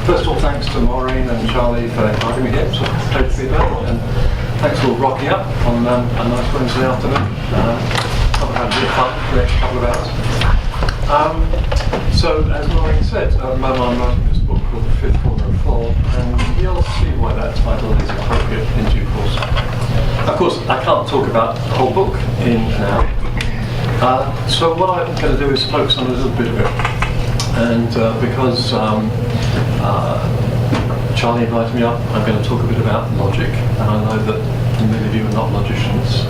First of all, thanks to Maureen and Charlie for inviting me here. So great to be back, and thanks for rocking up on a nice Wednesday afternoon. I've had a bit of fun for the next couple of hours. So, as Maureen said, at the moment I'm writing this book called The Fifth Corner of Fall, and you'll see why that title is appropriate in due course. Of course, I can't talk about the whole book in an hour. So what I'm going to do is focus on a little bit of it. And because Charlie invited me up, I'm going to talk a bit about logic, and I know that many of you are not logicians.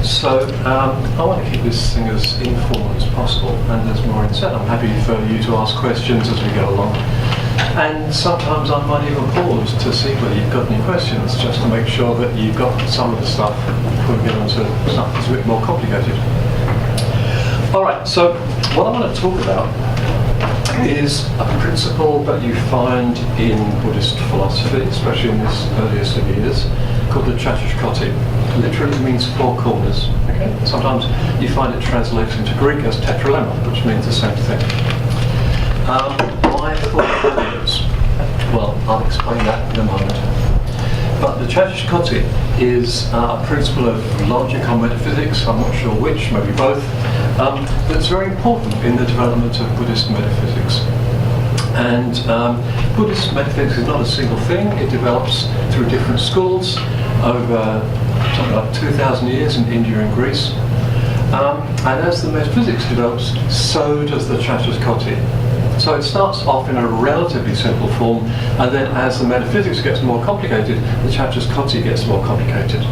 So I want to keep this thing as informal as possible, and as Maureen said, I'm happy for you to ask questions as we go along. And sometimes I might even pause to see whether you've got any questions, just to make sure that you've got some of the stuff before we get on to stuff that's a bit more complicated. Alright, so what I want to talk about is a principle that you find in Buddhist philosophy, especially in this earliest of years, called the Chatushkoti. Literally means four corners. Okay? Sometimes you find it translated into Greek as tetralemma, which means the same thing. Why four corners? Well, I'll explain that in a moment. But the Chatushkoti is a principle of logic or metaphysics, I'm not sure which, maybe both, that's very important in the development of Buddhist metaphysics. And Buddhist metaphysics is not a single thing, it develops through different schools over something like 2,000 years in India and Greece. And as the metaphysics develops, so does the Chatushkoti. So it starts off in a relatively simple form, and then as the metaphysics gets more complicated, the Chatushkoti gets more complicated.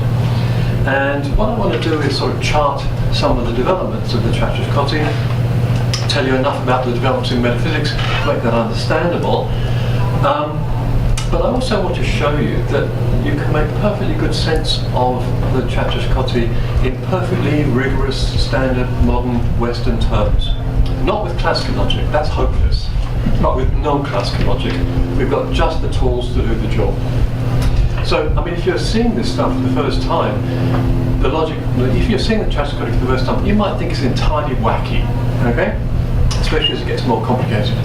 And what I want to do is sort of chart some of the developments of the Chatushkoti, tell you enough about the developments in metaphysics to make that understandable. But I also want to show you that you can make perfectly good sense of the Chatushkoti in perfectly rigorous, standard, modern, Western terms. Not with classical logic, that's hopeless. But with non-classical logic, we've got just the tools to do the job. So, I mean, if you're seeing this stuff for the first time, the logic, if you're seeing the Chatushkoti for the first time, you might think it's entirely wacky, okay? Especially as it gets more complicated.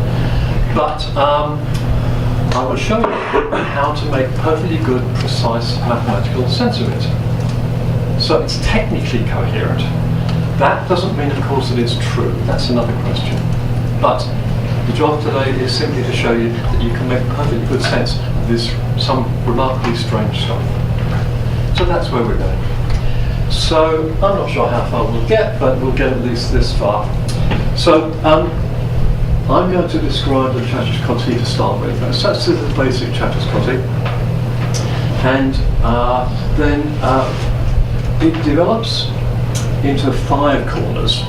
But I will show you how to make perfectly good, precise mathematical sense of it. So it's technically coherent. That doesn't mean, of course, that it's true. That's another question. But the job today is simply to show you that you can make perfectly good sense of this, some remarkably strange stuff. So that's where we're going. So I'm not sure how far we'll get, but we'll get at least this far. So I'm going to describe the Chatushkoti to start with. So that's the basic Chatushkoti. And then it develops into 5 corners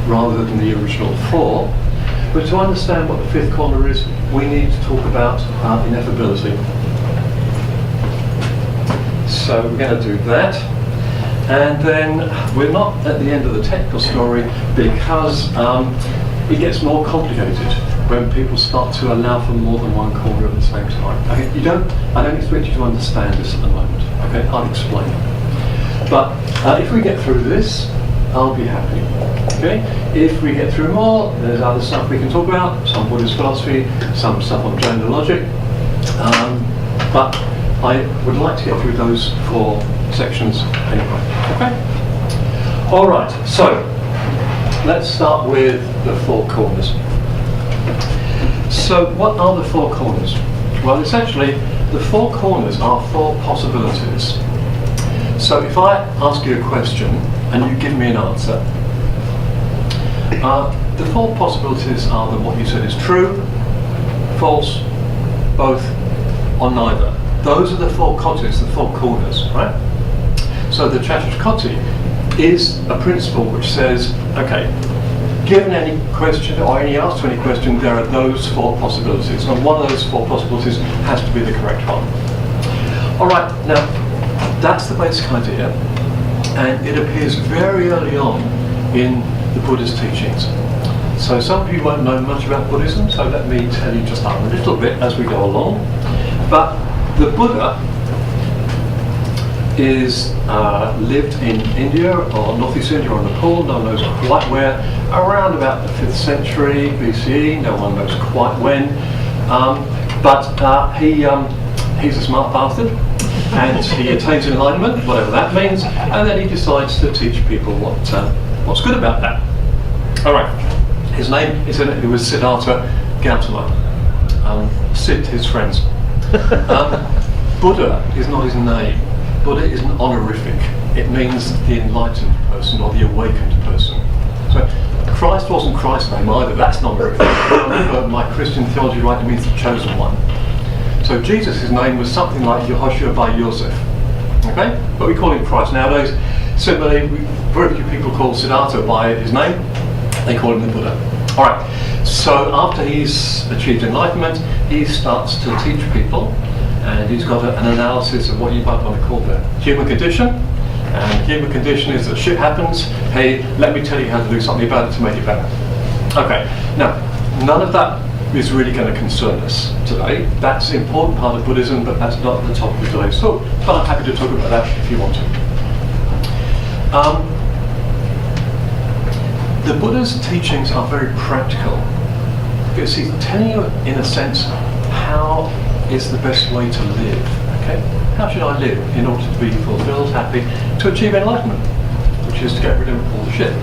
rather than the original 4. But to understand what the 5th corner is, we need to talk about ineffability. So we're going to do that. And then we're not at the end of the technical story, because it gets more complicated when people start to allow for more than one corner at the same time. Okay, I don't expect you to understand this at the moment. Okay, I'll explain. But if we get through this, I'll be happy. Okay? If we get through more, there's other stuff we can talk about, some Buddhist philosophy, some stuff on gender logic. But I would like to get through those 4 sections anyway. Okay? Alright, so let's start with the 4 corners. So what are the 4 corners? Well, essentially, the 4 corners are 4 possibilities. So if I ask you a question and you give me an answer, the 4 possibilities are that what you said is true, false, both, or neither. Those are the 4 kotis, the 4 corners, right? So the Chatushkoti is a principle which says, okay, given any question or any answer to any question, there are those 4 possibilities, and one of those 4 possibilities has to be the correct one. All right, now that's the basic idea, and it appears very early on in the Buddhist teachings. So some of you won't know much about Buddhism, so let me tell you just a little bit as we go along. But the Buddha is lived in India, or Northeast India or Nepal, no one knows quite where, around about the 5th century BCE, no one knows quite when. But he's a smart bastard, and he attains enlightenment, whatever that means, and then he decides to teach people what's good about that. All right. His name it was Siddhartha Gautama. Sid, his friends. Buddha is not his name. Buddha is an honorific. It means the enlightened person or the awakened person. So Christ wasn't Christ's name either. That's not honorific. I remember my Christian theology right, it means the chosen one. So Jesus' name was something like Yehoshua bar Yosef. Okay? But we call him Christ nowadays. Similarly, very few people call Siddhartha by his name. They call him the Buddha. All right. So after he's achieved enlightenment, he starts to teach people, and he's got an analysis of what you might want to call the human condition. And the human condition is that shit happens. Hey, let me tell you how to do something about it to make it better. Okay. Now, none of that is really going to concern us today. That's an important part of Buddhism, but that's not the topic of today's talk. But I'm happy to talk about that if you want to. The Buddha's teachings are very practical, because he's telling you, in a sense, how is the best way to live. Okay? How should I live in order to be fulfilled, happy, to achieve enlightenment, which is to get rid of all the shit.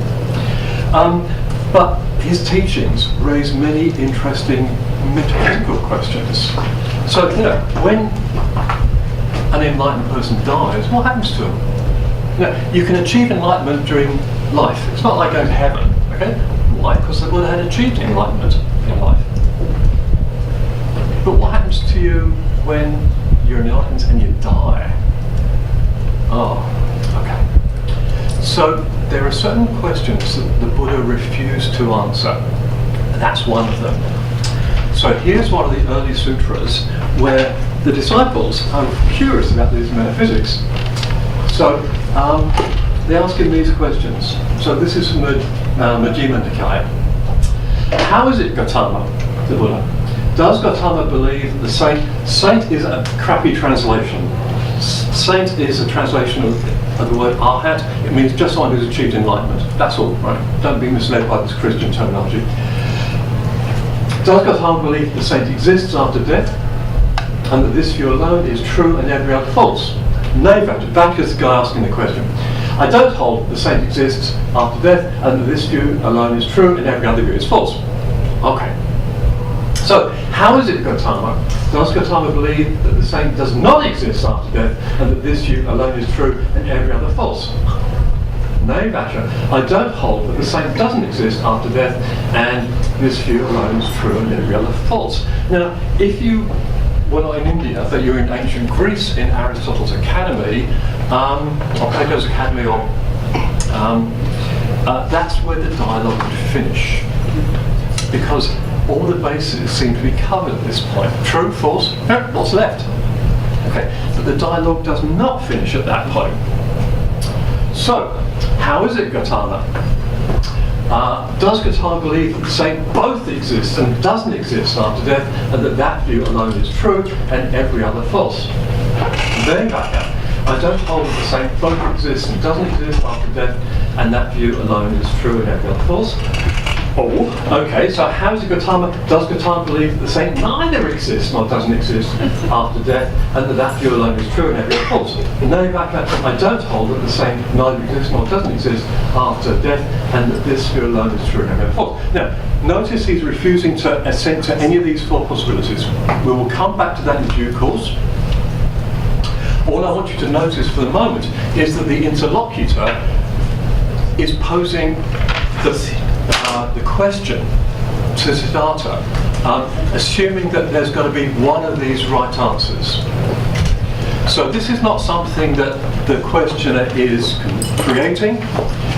But his teachings raise many interesting metaphysical questions. So, when an enlightened person dies, what happens to him? You can achieve enlightenment during life. It's not like going to heaven, okay? Why? Because the Buddha had achieved enlightenment in life. But what happens to you when you're enlightened and you die? Oh, okay. So there are certain questions that the Buddha refused to answer. And that's one of them. So here's one of the early sutras where the disciples are curious about these metaphysics. So they ask him these questions. So this is from the Majjhima Nikaya. How is it, Gautama, the Buddha? Does Gautama believe the saint? Saint is a crappy translation. Saint is a translation of the word arhat. It means just someone who's achieved enlightenment. That's all, right? Don't be misled by this Christian terminology. Does Gautama believe the saint exists after death, and that this view alone is true and every other false? Nay, Vajra is the guy asking the question. I don't hold that the saint exists after death, and that this view alone is true and every other view is false. Okay. So, how is it, Gautama? Does Gautama believe that the saint does not exist after death, and that this view alone is true and every other false? Nay, Vajra, I don't hold that the saint doesn't exist after death, and this view alone is true and every other false. Now, if you were not in India, but you're in ancient Greece in Aristotle's Academy, or Plato's Academy, or that's where the dialogue would finish, because all the bases seem to be covered at this point. True, false, what's left? Okay, but the dialogue does not finish at that point. So, how is it, Gautama? Does Gautama believe that the saint both exists and doesn't exist after death, and that that view alone is true and every other false? Then I don't hold that the saint both exists and doesn't exist after death, and that view alone is true and every other false. Oh, okay, so how is it Gautama? Does Gautama believe that the saint neither exists nor doesn't exist after death, and that that view alone is true and every other false? No, I don't hold that the saint neither exists nor doesn't exist after death, and that this view alone is true and every other false. Now, notice he's refusing to assent to any of these four possibilities. We will come back to that in due course. All I want you to notice for the moment is that the interlocutor is posing the question to Siddhartha, assuming that there's got to be one of these right answers. So this is not something that the questioner is creating.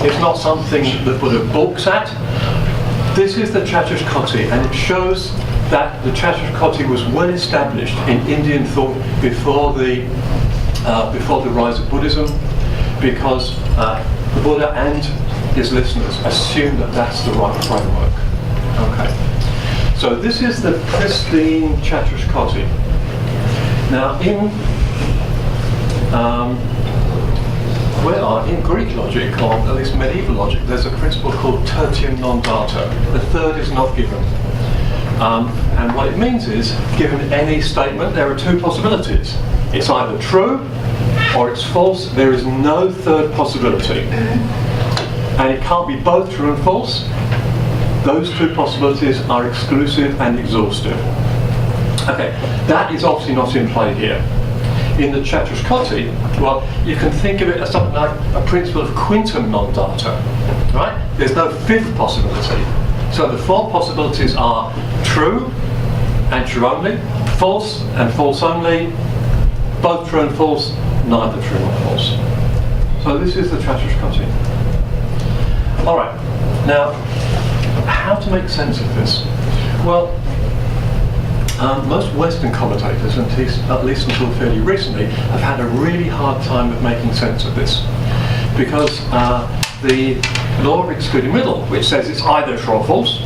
It's not something that Buddha balks at. This is the Chatushkoti, and it shows that the Chatushkoti was well established in Indian thought before the rise of Buddhism, because the Buddha and his listeners assume that that's the right framework. Okay. So this is the pristine Chatushkoti. Now in Greek logic, or at least medieval logic, there's a principle called tertium non data. The third is not given. And what it means is, given any statement, there are two possibilities. It's either true or it's false. There is no third possibility. And it can't be both true and false. Those two possibilities are exclusive and exhaustive. Okay, that is obviously not in play here. In the Chatrushkoti, well, you can think of it as something like a principle of quintum non-data, right? There's no fifth possibility. So the four possibilities are true and true only, false and false only, both true and false, neither true nor false. So this is the Chatrushkoti. All right, now, how to make sense of this? Well, most Western commentators, at least until fairly recently, have had a really hard time of making sense of this. Because the law of excluding middle, which says it's either true or false,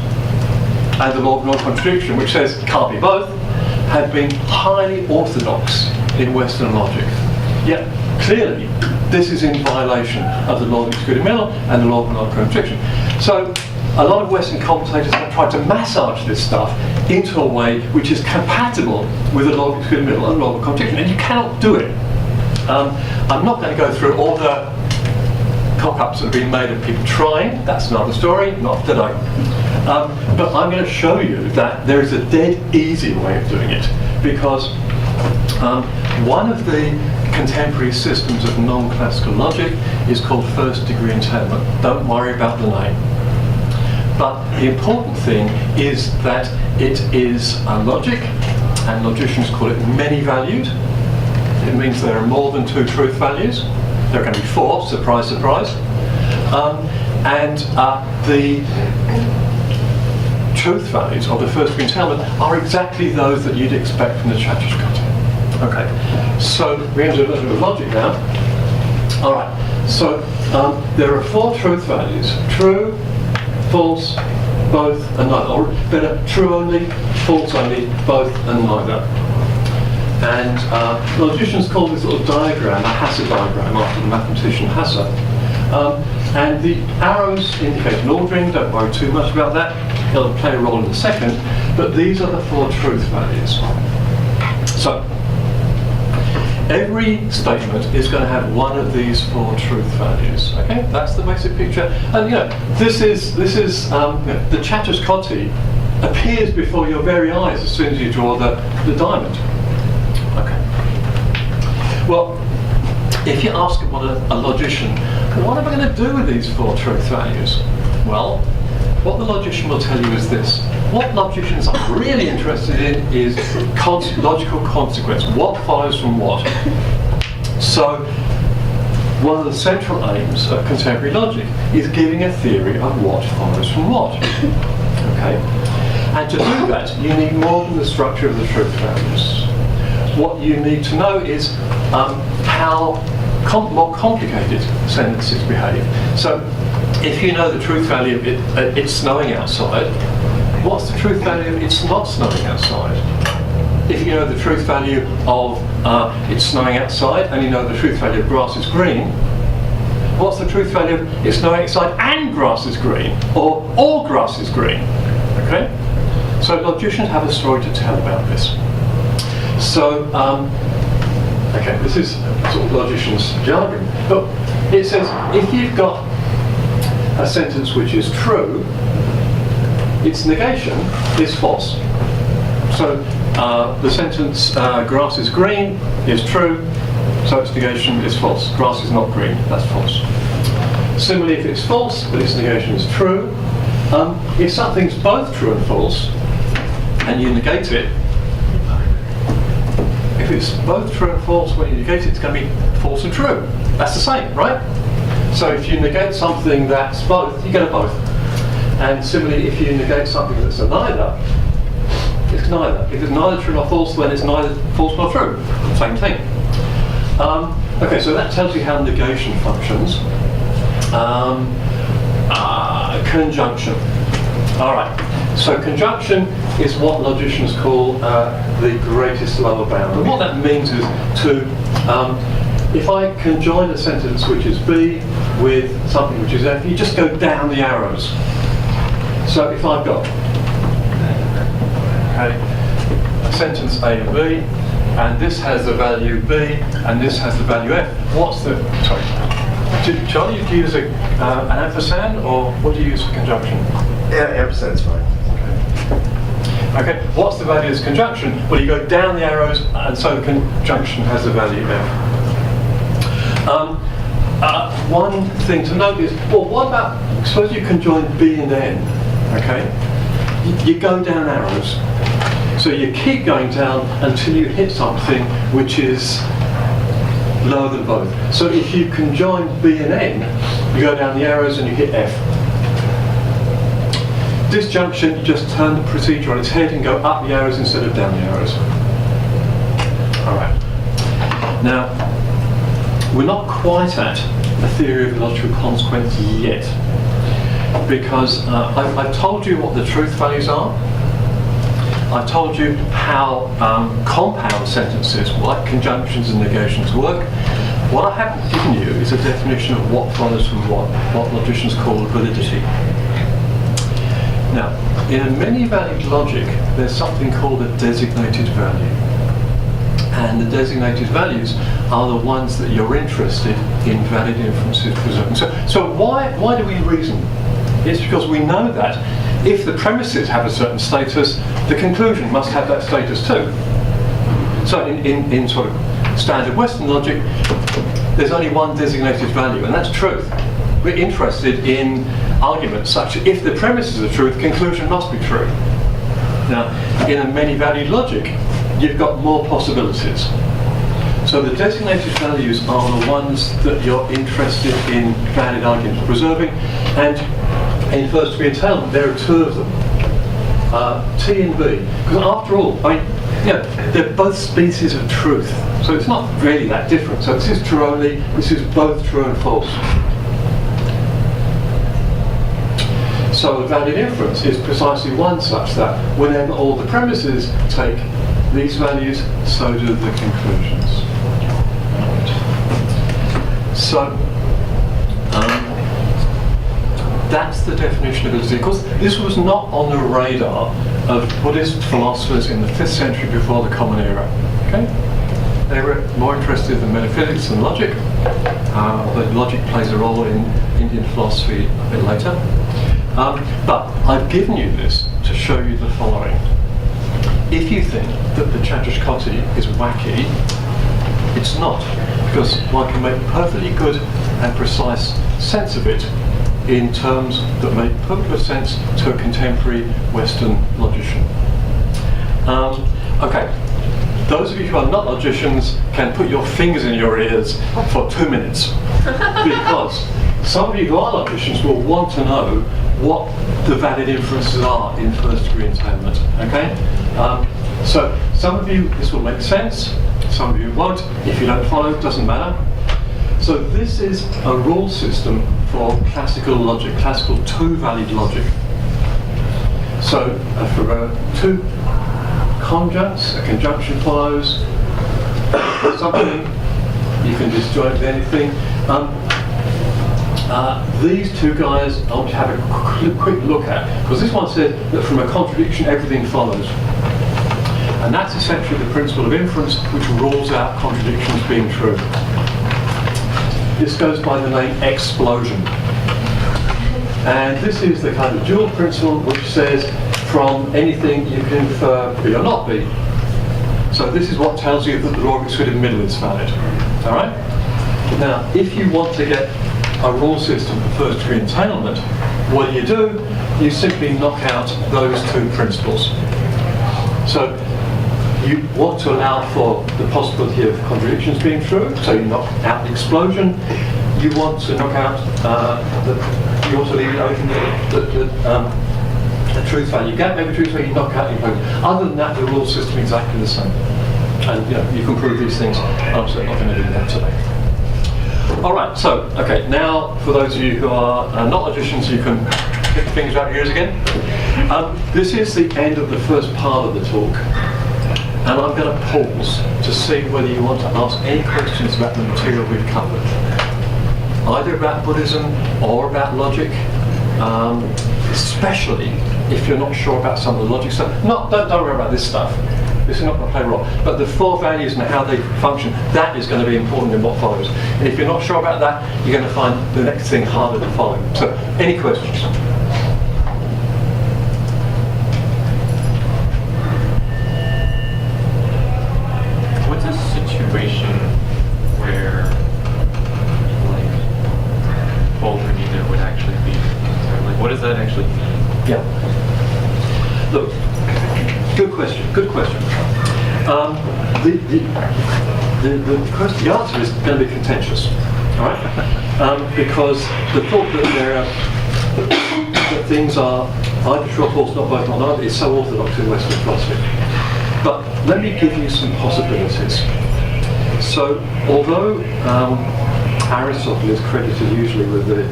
and the law of non-contradiction, which says it can't be both, have been highly orthodox in Western logic. Yet, clearly, this is in violation of the law of excluding middle and the law of non-contradiction. So, a lot of Western commentators have tried to massage this stuff into a way which is compatible with the law of excluding middle and the law of contradiction, and you cannot do it. I'm not going to go through all the cock-ups that have been made of people trying. That's another story, not today. But I'm going to show you that there is a dead easy way of doing it, because one of the contemporary systems of non-classical logic is called first-degree entailment. Don't worry about the name. But the important thing is that it is a logic, and logicians call it many-valued. It means there are more than two truth values. There are going to be four, surprise, surprise. And the truth values of the first-degree entailment are exactly those that you'd expect from the Chatrushkoti. Okay, so we're going to do a little bit of logic now. All right, so there are four truth values: true, false, both, and neither. Or better, true only, false only, both, and neither. And logicians call this little diagram a Hasse diagram, after the mathematician Hasse. And the arrows indicate an ordering, don't worry too much about that. It'll play a role in a second. But these are the four truth values. So, every statement is going to have one of these four truth values. Okay, that's the basic picture. And this is the Chatrushkoti appears before your very eyes as soon as you draw the diamond. Okay. Well, if you ask a logician, what am I going to do with these four truth values? Well, what the logician will tell you is this. What logicians are really interested in is logical consequence. What follows from what? So, one of the central aims of contemporary logic is giving a theory of what follows from what. Okay? And to do that, you need more than the structure of the truth values. What you need to know is how more complicated sentences behave. So, if you know the truth value of it's snowing outside, what's the truth value of it's not snowing outside? If you know the truth value of it's snowing outside, and you know the truth value of grass is green, what's the truth value of it's snowing outside and grass is green, or all grass is green? Okay? So logicians have a story to tell about this. So, okay, this is sort of logician's jargon, but it says if you've got a sentence which is true, its negation is false. So the sentence grass is green is true, so its negation is false. Grass is not green, that's false. Similarly, if it's false but its negation is true, if something's both true and false and you negate it, if it's both true and false when you negate it, it's going to be false and true. That's the same, right? So if you negate something that's both, you get a both. And similarly, if you negate something that's a neither, it's neither. If it's neither true nor false, then it's neither false nor true. Same thing. Okay, so that tells you how negation functions. Conjunction. All right. So conjunction is what logicians call the greatest lower bound. And what that means is to, if I conjoin a sentence which is B with something which is F, you just go down the arrows. So if I've got okay? Sentence A and B, and this has the value B, and this has the value F. What's the, sorry, Charlie, do you use an ampersand, or what do you use for conjunction? Yeah, ampersand's fine. Okay, what's the value of this conjunction? Well, you go down the arrows, and so the conjunction has the value F. One thing to note is, well, what about, suppose you conjoin B and N, okay? You go down arrows. So you keep going down until you hit something which is lower than both. So if you conjoin B and N, you go down the arrows and you hit F. Disjunction, you just turn the procedure on its head and go up the arrows instead of down the arrows. Alright. Now, we're not quite at a theory of logical consequence yet, because I've told you what the truth values are. I've told you how compound sentences, like conjunctions and negations, work. What I haven't given you is a definition of what follows from what logicians call validity. Now, in a many-valued logic, there's something called a designated value. And the designated values are the ones that you're interested in valid inferences preserving. So why do we reason? It's because we know that if the premises have a certain status, the conclusion must have that status too. So in sort of standard Western logic, there's only one designated value, and that's truth. We're interested in arguments such that if the premises are true, the conclusion must be true. Now, in a many-valued logic, you've got more possibilities. So the designated values are the ones that you're interested in valid arguments preserving, and in first-degree entailment, there are two of them, T and B. Because after all, I mean, you know, they're both species of truth, so it's not really that different. So this is true only, this is both true and false. So a valid inference is precisely one such that whenever all the premises take these values, so do the conclusions. So that's the definition of validity. Of course, this was not on the radar of Buddhist philosophers in the 5th century before the Common Era. Okay? They were more interested in metaphysics than logic, but logic plays a role in Indian philosophy a bit later. But I've given you this to show you the following. If you think that the Chattoskoti is wacky, it's not, because one can make perfectly good and precise sense of it in terms that make perfect sense to a contemporary Western logician. Okay, those of you who are not logicians can put your fingers in your ears for 2 minutes, because some of you who are logicians will want to know what the valid inferences are in first-degree entailment. Okay, so some of you this will make sense, some of you won't. If you don't follow, it doesn't matter. So this is a rule system for classical logic, classical two-valued logic. So for two conjuncts, a conjunction follows something. You can disjoin with anything. These two guys I want to have a quick look at, because this one said that from a contradiction everything follows. And that's essentially the principle of inference, which rules out contradictions being true. This goes by the name explosion. And this is the kind of dual principle which says from anything you can infer B or not B. So this is what tells you that the law of excluded middle is valid. All right? Now, if you want to get a rule system for first-degree entailment, what do? You simply knock out those two principles. So you want to allow for the possibility of contradictions being true, so you knock out the explosion. You want to knock out you want to leave it open the truth value gap, maybe truth value, you knock out the explosion. Other than that, the rule system is exactly the same. And you can prove these things. I'm certainly not going to do that today. All right, so, okay, now for those of you who are not logicians, you can get your fingers out your ears again. This is the end of the first part of the talk. And I'm going to pause to see whether you want to ask any questions about the material we've covered. Either about Buddhism or about logic. especially if you're not sure about some of the logic stuff. Don't worry about this stuff. This is not going to play a role. But the four values and how they function, that is going to be important in what follows. And if you're not sure about that, you're going to find the next thing harder to follow. So, any questions? What's a situation where, like, both or neither would actually be? Like, what does that actually mean? Yeah. Look, good question. Good question. The answer is going to be contentious, all right? Because the thought that things are either true or false, not both, not neither, is so orthodox in Western philosophy. But let me give you some possibilities. So, although Aristotle is credited usually with the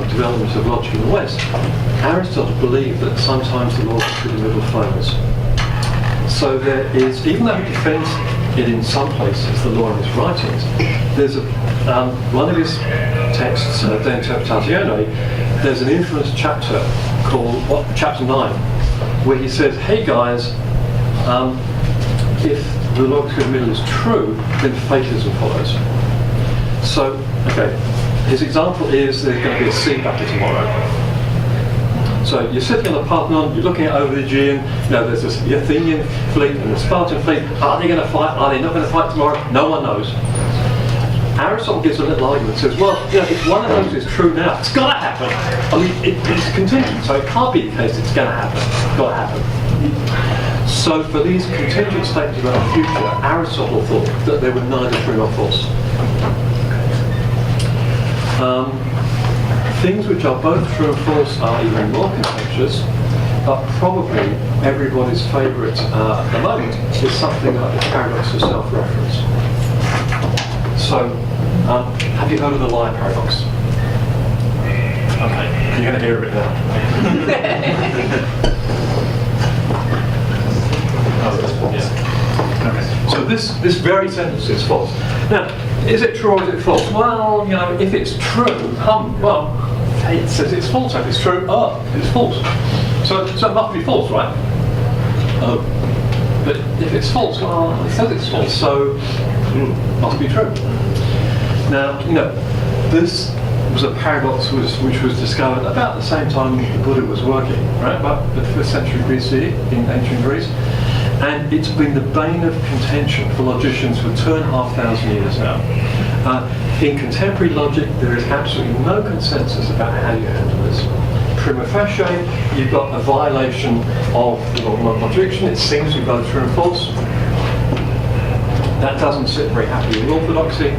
development of logic in the West, Aristotle believed that sometimes the law of the middle fails. So there is, even though he defends it in some places, the law in his writings, there's one of his texts, De Interpretatione, there's an infamous chapter called chapter 9, where he says, hey guys, if the law of the middle is true, then fatalism follows. So, okay, his example is there's going to be a sea battle tomorrow. So you're sitting on the Parthenon, you're looking out over the Aegean, there's this Athenian fleet and the Spartan fleet. Are they going to fight? Are they not going to fight tomorrow? No one knows. Aristotle gives a little argument, says, well, if one of those is true now, it's got to happen. I mean, it's contingent, so it can't be the case it's going to happen. It's got to happen. So for these contingent statements about the future, Aristotle thought that they were neither true nor false. Things which are both true and false are even more contentious, but probably everybody's favourite at the moment is something like the paradox of self-reference. So, have you heard of the liar paradox? Okay, you're going to hear of it now. Okay. So this very sentence is false. Now, is it true or is it false? Well, if it's true, it says it's false. If it's true, it's false. So it must be false, right? But if it's false, well, it says it's false, so it must be true. Now, this was a paradox which was discovered about the same time the Buddha was working, right? About the 5th century BC in ancient Greece. And it's been the bane of contention for logicians for 2,500 years now. In contemporary logic, there is absolutely no consensus about how you handle this. Prima facie, you've got a violation of the law of non-contradiction. It seems to be both true and false. That doesn't sit very happily with orthodoxy.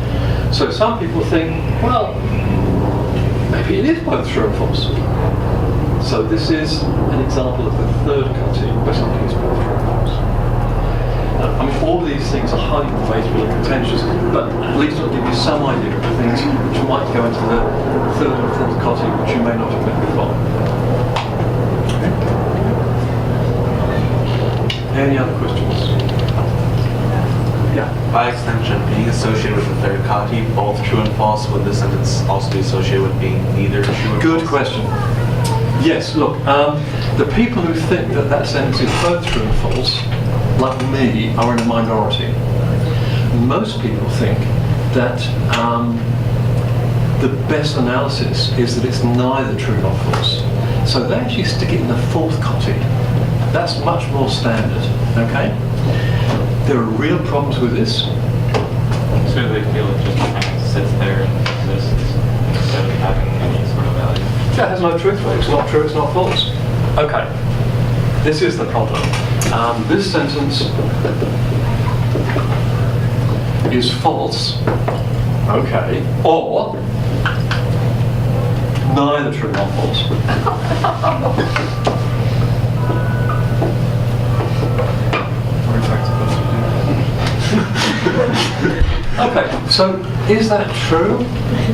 So some people think, well, maybe it is both true and false. So this is an example of the third cutting where something is both true and false. I mean, all of these things are highly debatable and contentious, but at least it'll give you some idea of the things which might go into the third and fourth cutting which you may not have met before. Okay. Any other questions? Yeah. By extension, being associated with the third copy, both true and false, would this sentence also be associated with being neither true or false? Good question. Yes, look, the people who think that that sentence is both true and false, like me, are in a minority. Most people think that the best analysis is that it's neither true nor false. So they actually stick it in the fourth copy. That's much more standard, okay? There are real problems with this. So they feel it just kind of sits there and exists instead of having any sort of value. It has no truth value. It's not true, it's not false. Okay. This is the problem. This sentence is false, okay, or neither true nor false. Okay, so is that true?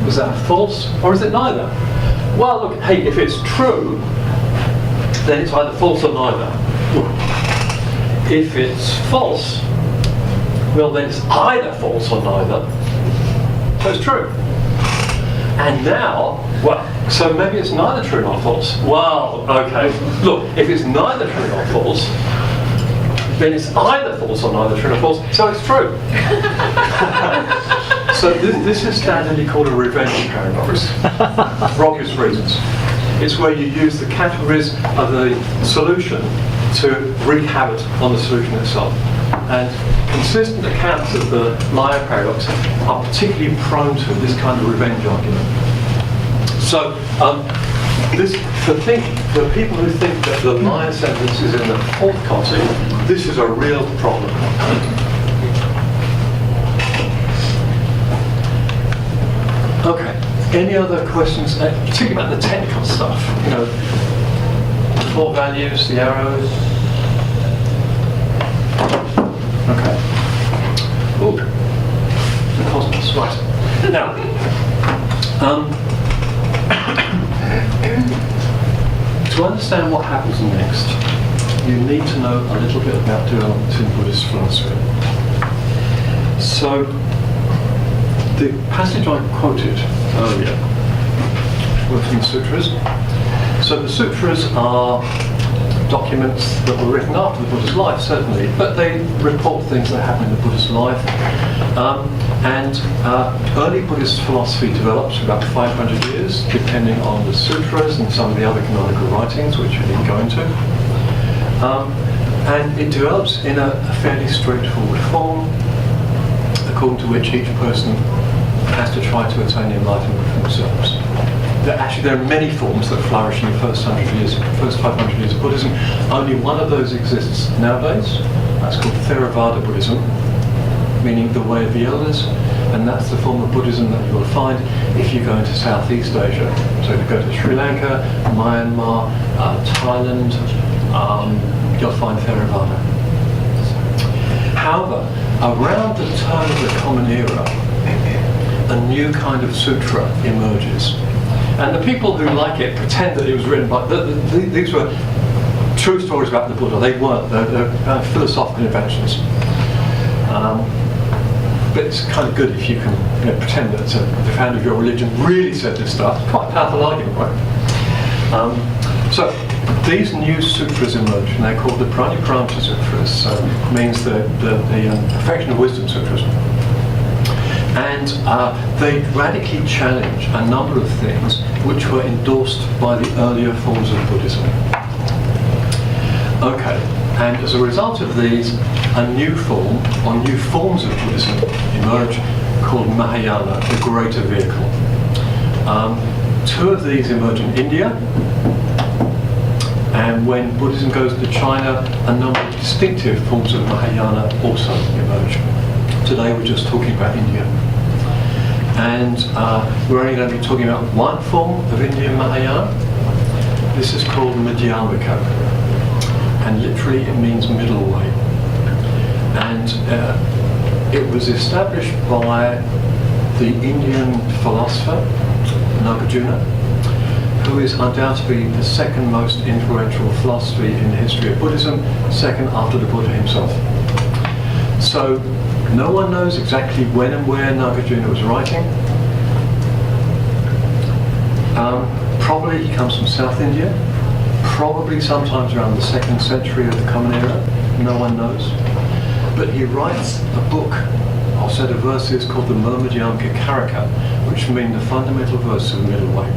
Is that false? Or is it neither? Well, look, hey, if it's true, then it's either false or neither. If it's false, well, then it's either false or neither. So it's true. And now, well, So maybe it's neither true nor false. Well, okay. Look, if it's neither true nor false, then it's either false or neither true nor false, so it's true. So this is standardly called a revenge paradox, for obvious reasons. It's where you use the categories of the solution to wreak havoc on the solution itself. And consistent accounts of the liar paradox are particularly prone to this kind of revenge argument. So, for people who think that the liar sentence is in the fourth copy, this is a real problem. Okay, any other questions, particularly about the technical stuff? You know, the four values, the arrows. Okay. Oh, the cosmos, right. Now, to understand what happens next, you need to know a little bit about development in Buddhist philosophy. So, the passage I quoted earlier were from the sutras. So the sutras are documents that were written after the Buddha's life, certainly, but they report things that happened in the Buddha's life. Early Buddhist philosophy develops for about 500 years, depending on the sutras and some of the other canonical writings, which we didn't go into. And it develops in a fairly straightforward form, according to which each person has to try to attain enlightenment for themselves. There are many forms that flourish in the first 500 years of Buddhism. Only one of those exists nowadays. That's called Theravada Buddhism, meaning the way of the elders, and that's the form of Buddhism that you will find if you go into Southeast Asia. So if you go to Sri Lanka, Myanmar, Thailand, you'll find Theravada. However, around the turn of the Common Era, a new kind of sutra emerges. And the people who like it pretend that it was written by... these were true stories about the Buddha. They weren't. They're philosophical inventions. But it's kind of good if you can pretend that the founder of your religion really said this stuff. Quite a powerful argument, right? So these new sutras emerge, and they're called the Praniparamita Sutras. So it means the perfection of wisdom sutras. And they radically challenge a number of things which were endorsed by the earlier forms of Buddhism. Okay, and as a result of these, a new form, or new forms of Buddhism emerge called Mahayana, the greater vehicle. Two of these emerge in India, and when Buddhism goes to China, a number of distinctive forms of Mahayana also emerge. Today we're just talking about India. And we're only going to be talking about one form of Indian Mahayana. This is called Madhyamika. And literally it means middle way. And it was established by the Indian philosopher, Nagarjuna, who is undoubtedly the second most influential philosophy in the history of Buddhism, second after the Buddha himself. So no one knows exactly when and where Nagarjuna was writing. Probably he comes from South India, probably sometimes around the 2nd century of the Common Era, no one knows. But he writes a book, or set of verses called the Madhyamika Karika, which mean the fundamental verses of the middle way.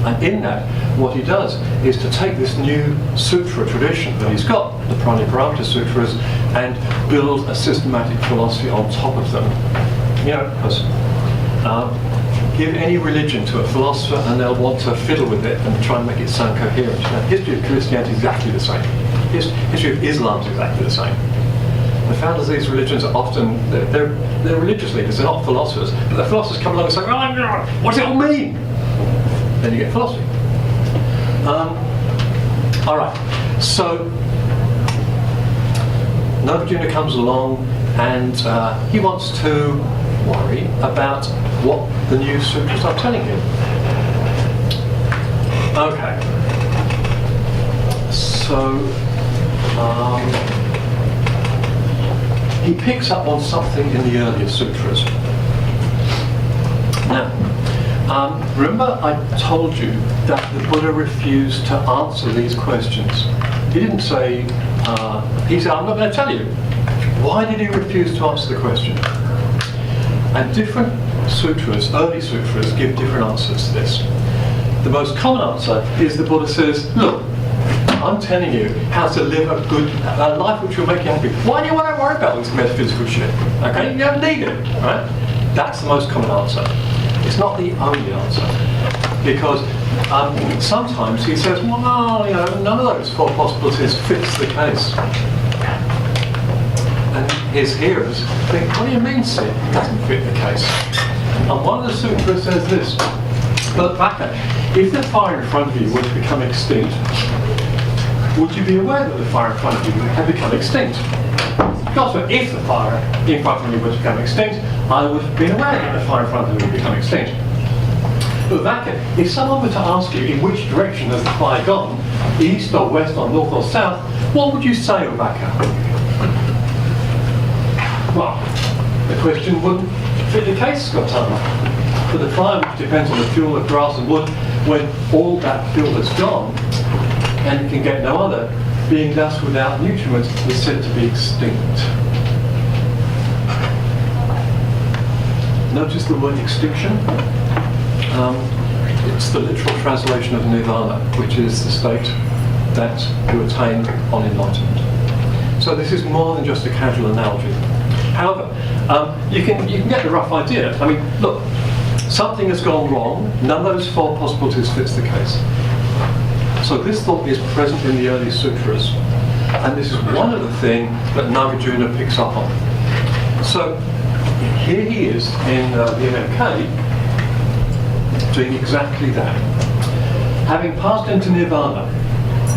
And in that, what he does is to take this new sutra tradition that he's got, the Praniparamita Sutras, and build a systematic philosophy on top of them. Because give any religion to a philosopher and they'll want to fiddle with it and try and make it sound coherent. Now, history of Christianity is exactly the same. History of Islam is exactly the same. The founders of these religions are often, they're religious leaders, they're not philosophers, but the philosophers come along and say, oh, what does it all mean? Then you get philosophy. All right, so Nagarjuna comes along and he wants to worry about what the new sutras are telling him. Okay, so he picks up on something in the earlier sutras. Now, Remember I told you that the Buddha refused to answer these questions. He didn't say, he said, I'm not going to tell you. Why did he refuse to answer the question? And different sutras, early sutras, give different answers to this. The most common answer is the Buddha says, look, I'm telling you how to live a life which will make you happy. Why do you want to worry about this metaphysical shit? Okay, you don't need it, right? That's the most common answer. It's not the only answer, because sometimes he says, well, you know, none of those four possibilities fits the case. And his hearers think, what do you mean, Sid? It doesn't fit the case. And one of the sutras says this, but Bhakka, if the fire in front of you were to become extinct, would you be aware that the fire in front of you had become extinct? Also, if the fire in front of me were to become extinct, I would have been aware that the fire in front of me would become extinct. But Vaka, if someone were to ask you in which direction has the fire gone, east or west or north or south, what would you say, Vaka? Well, the question wouldn't fit the case, Scott But the fire, which depends on the fuel of grass and wood, when all that fuel has gone, and can get no other, being thus without nutriment, is said to be extinct. Notice the word extinction. It's the literal translation of nirvana, which is the state that you attain on enlightenment. So this is more than just a casual analogy. However, you can get the rough idea. I mean, look, something has gone wrong. None of those four possibilities fits the case. So this thought is present in the early sutras, and this is one of the things that Nagarjuna picks up on. So here he is in the MMK doing exactly that. Having passed into nirvana,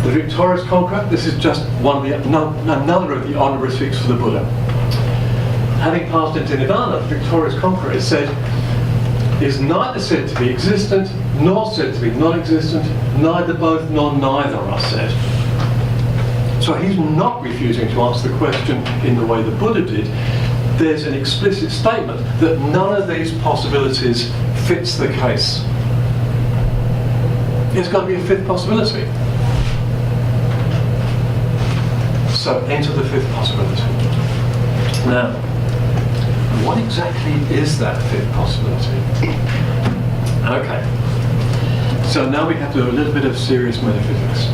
the victorious conqueror, this is just one of the, another of the honorifics for the Buddha. Having passed into nirvana, the victorious conqueror is said, is neither said to be existent, nor said to be non-existent, neither both nor neither are said. So he's not refusing to answer the question in the way the Buddha did. There's an explicit statement that none of these possibilities fits the case. There's got to be a fifth possibility. So enter the fifth possibility. Now, what exactly is that fifth possibility? Okay. So now we have to do a little bit of serious metaphysics.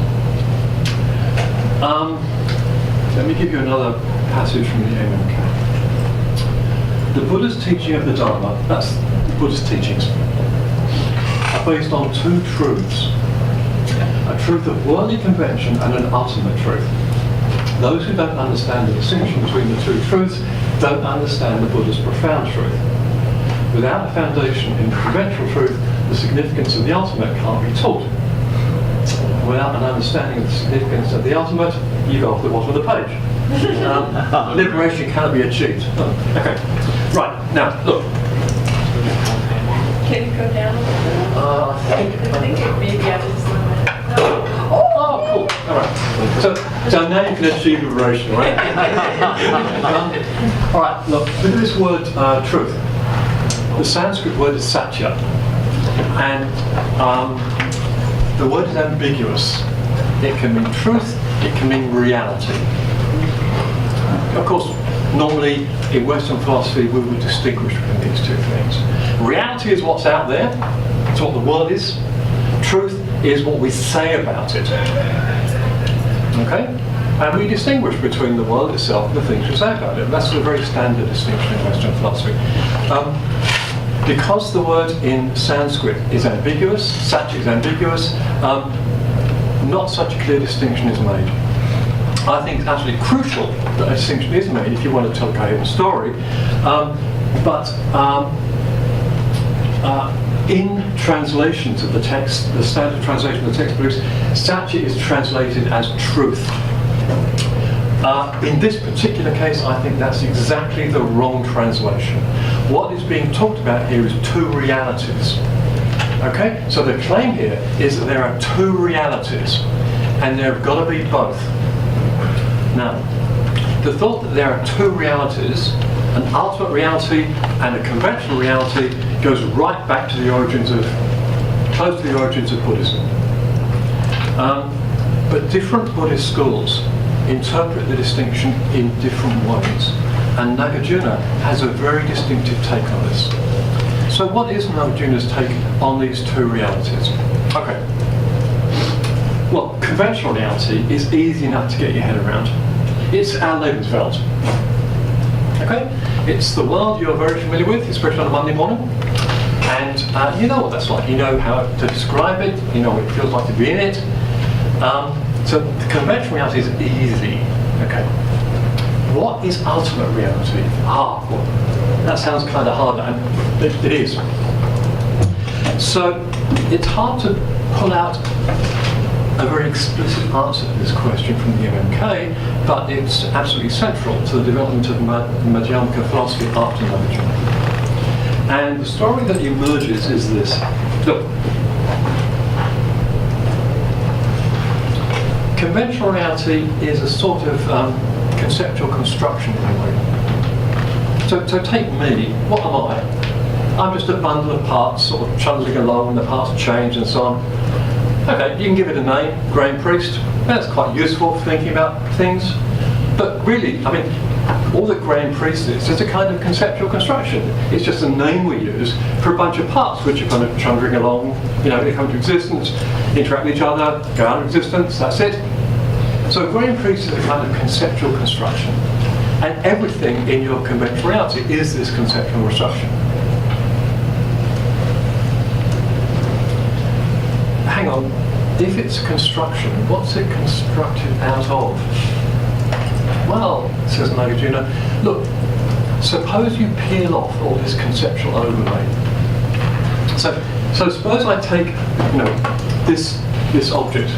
Let me give you another passage from the MMK. The Buddha's teaching of the Dharma, that's the Buddha's teachings, are based on two truths. A truth of worldly convention and an ultimate truth. Those who don't understand the distinction between the two truths don't understand the Buddha's profound truth. Without a foundation in conventional truth, the significance of the ultimate can't be taught. Without an understanding of the significance of the ultimate, you go off the bottom of the page. Liberation cannot be achieved. Okay. Right, now, look. Can you go down a little bit? I think maybe I just Oh, cool. All right. So now you can achieve liberation, right? All right, look, look at this word, truth. The Sanskrit word is satya. And the word is ambiguous. It can mean truth, it can mean reality. Of course, normally in Western philosophy we would distinguish between these two things. Reality is what's out there, it's what the world is. Truth is what we say about it. Okay? And we distinguish between the world itself and the things we say about it. And that's a very standard distinction in Western philosophy. Because the word in Sanskrit is ambiguous, satya is ambiguous, not such a clear distinction is made. I think it's absolutely crucial that a distinction is made if you want to tell a coherent story. In translations of the text, the standard translation of the textbooks, satya is translated as truth. In this particular case, I think that's exactly the wrong translation. What is being talked about here is two realities. Okay? So the claim here is that there are two realities, and there have got to be both. Now, the thought that there are two realities An ultimate reality and a conventional reality goes right back to the origins of, close to the origins of Buddhism. But different Buddhist schools interpret the distinction in different ways, and Nagarjuna has a very distinctive take on this. So what is Nagarjuna's take on these two realities? Okay. Well, conventional reality is easy enough to get your head around. It's our Lebenswelt. Okay? It's the world you're very familiar with, especially on a Monday morning. And you know what that's like. You know how to describe it. You know what it feels like to be in it. So the conventional reality is easy. Okay. What is ultimate reality? Well, that sounds kind of hard, and it is. So it's hard to pull out a very explicit answer to this question from the MMK, but it's absolutely central to the development of Madhyamaka philosophy after Nagarjuna. And the story that emerges is this. Look, conventional reality is a sort of conceptual construction in a way. So take me, what am I? I'm just a bundle of parts sort of trundling along, and the parts change and so on. Okay, you can give it a name, Grain Priest. That's quite useful for thinking about things. But really, I mean, all that Grain Priest is a kind of conceptual construction. It's just a name we use for a bunch of parts which are kind of trundling along, you know, they come to existence, interact with each other, go out of existence, that's it. So Grain Priest is a kind of conceptual construction. And everything in your conventional reality is this conceptual construction. Hang on, if it's a construction, what's it constructed out of? Well, says Nagarjuna, look, suppose you peel off all this conceptual overlay. So suppose I take, you know, this object.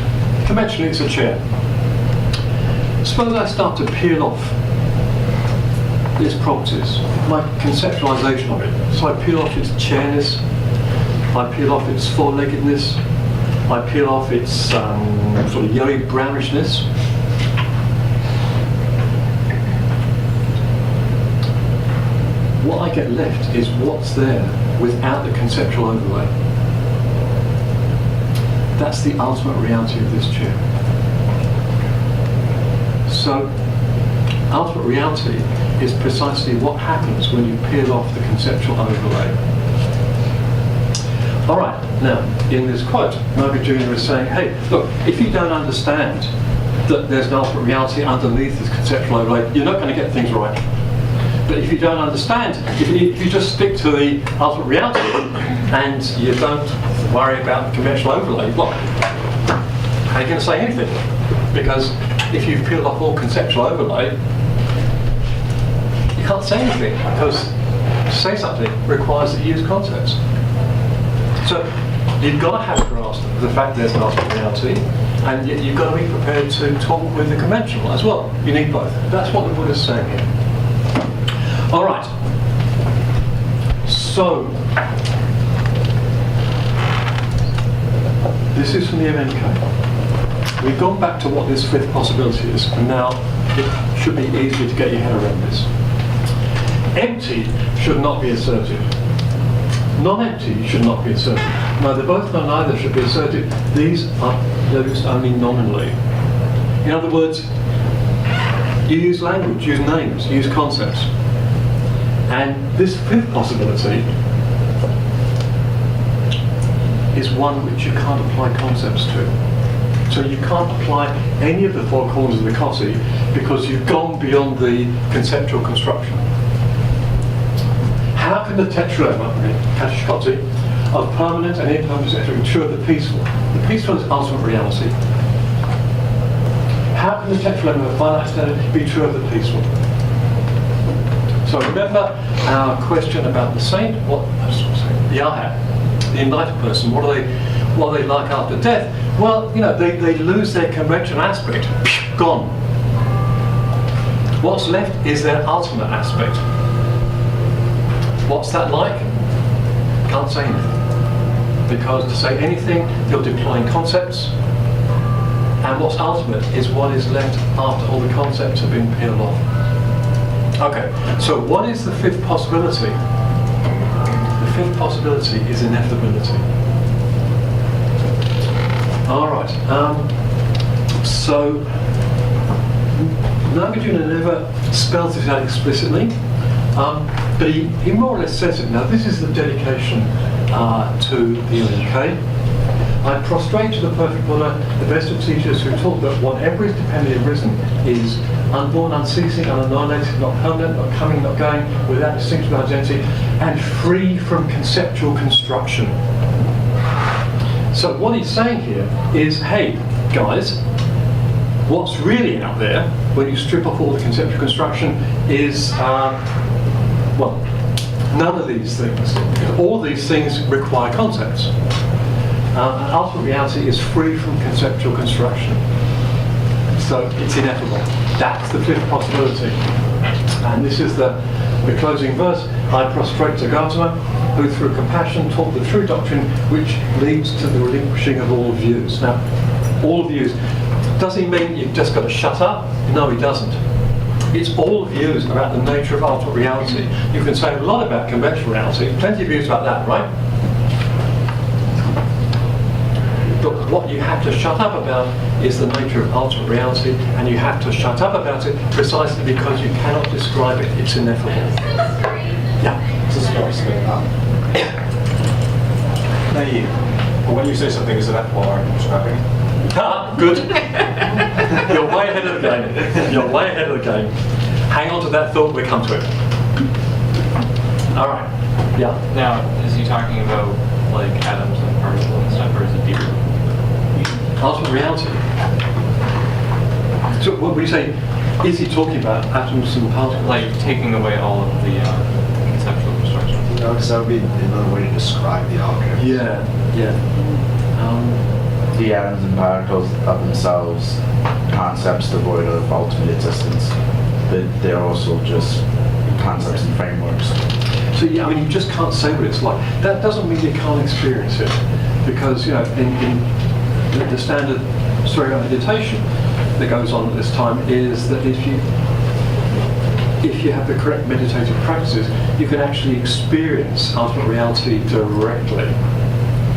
Conventionally it's a chair. Suppose I start to peel off its properties, my conceptualization of it. So I peel off its chairness, I peel off its four-leggedness, I peel off its sort of yellowy brownishness. What I get left is what's there without the conceptual overlay. That's the ultimate reality of this chair. So, ultimate reality is precisely what happens when you peel off the conceptual overlay. Alright, now, in this quote, Nagarjuna is saying, hey, look, if you don't understand that there's an ultimate reality underneath this conceptual overlay, you're not going to get things right. But if you don't understand, if you just stick to the ultimate reality and you don't worry about the conventional overlay, well, how are you going to say anything? Because if you've peeled off all conceptual overlay, you can't say anything, because to say something requires that you use concepts. So you've got to have a grasp of the fact there's an ultimate reality, and yet you've got to be prepared to talk with the conventional as well. You need both. That's what the Buddha's saying here. All right. So this is from the MMK. We've gone back to what this fifth possibility is, and now it should be easier to get your head around this. Empty should not be asserted. Non-empty should not be asserted. Neither both nor neither should be asserted. These are used only nominally. In other words, you use language, use names, use concepts. And this fifth possibility is one which you can't apply concepts to. So you can't apply any of the four corners of the Kossi because you've gone beyond the conceptual construction. How can the tetralemma, Katishkoti, of permanent and impermanent etc. be true of the peaceful? The peaceful is ultimate reality. How can the tetralemma of finite standard be true of the peaceful? So remember our question about the saint, the arhat, the enlightened person, what are they like after death? Well, you know, they lose their conventional aspect, gone. What's left is their ultimate aspect. What's that like? Can't say anything. Because to say anything, you're deploying concepts, and what's ultimate is what is left after all the concepts have been peeled off. Okay, so what is the fifth possibility? The fifth possibility is ineffability. All right, so Nagarjuna never spells it out explicitly, but he more or less says it. Now this is the dedication to the UMK. I prostrate to the perfect Buddha, the best of teachers, who taught that whatever is dependent and risen is unborn, unceasing, unannihilated, not permanent, not coming, not going, without distinction of identity, and free from conceptual construction. So what he's saying here is, hey, guys, what's really out there, when you strip off all the conceptual construction, is, well, none of these things. All these things require concepts. And ultimate reality is free from conceptual construction. So it's ineffable. That's the fifth possibility. And this is the closing verse. I prostrate to Gautama, who through compassion taught the true doctrine, which leads to the relinquishing of all views. Now, all views. Does he mean you've just got to shut up? No, he doesn't. It's all views about the nature of ultimate reality. You can say a lot about conventional reality, plenty of views about that, right? But what you have to shut up about is the nature of ultimate reality, and you have to shut up about it precisely because you cannot describe it. It's ineffable. Yeah. This is very split up. When you say something is ineffable, are you describing it? Ah, good. You're way ahead of the game. You're way ahead of the game. Hang on to that thought, we'll come to it. All right. Yeah. Now, is he talking about like atoms and particles and stuff, or is it deeper? Ultimate reality. So what we say, is he talking about atoms and particles? Like taking away all of the conceptual construction. No, because that would be another way to describe the object. Yeah, yeah. The atoms and particles of themselves, concepts devoid of ultimate existence, but they're also just concepts and frameworks. So yeah, I mean, you just can't say what it's like. That doesn't mean you can't experience it, because you know, in the standard story about meditation that goes on at this time is that if you have the correct meditative practices, you can actually experience ultimate reality directly.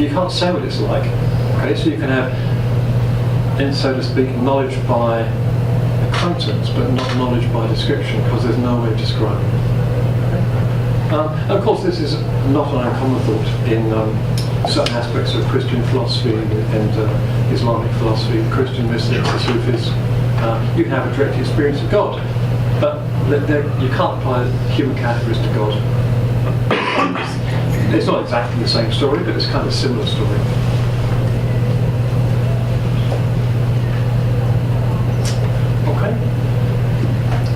You can't say what it's like. Okay, so you can have, and so to speak, knowledge by acquaintance, but not knowledge by description, because there's no way of describing it. And of course, this is not an uncommon thought in certain aspects of Christian philosophy and Islamic philosophy, Christian mystics, the Sufis. You can have a direct experience of God, but you can't apply human categories to God. It's not exactly the same story, but it's kind of a similar story. Okay?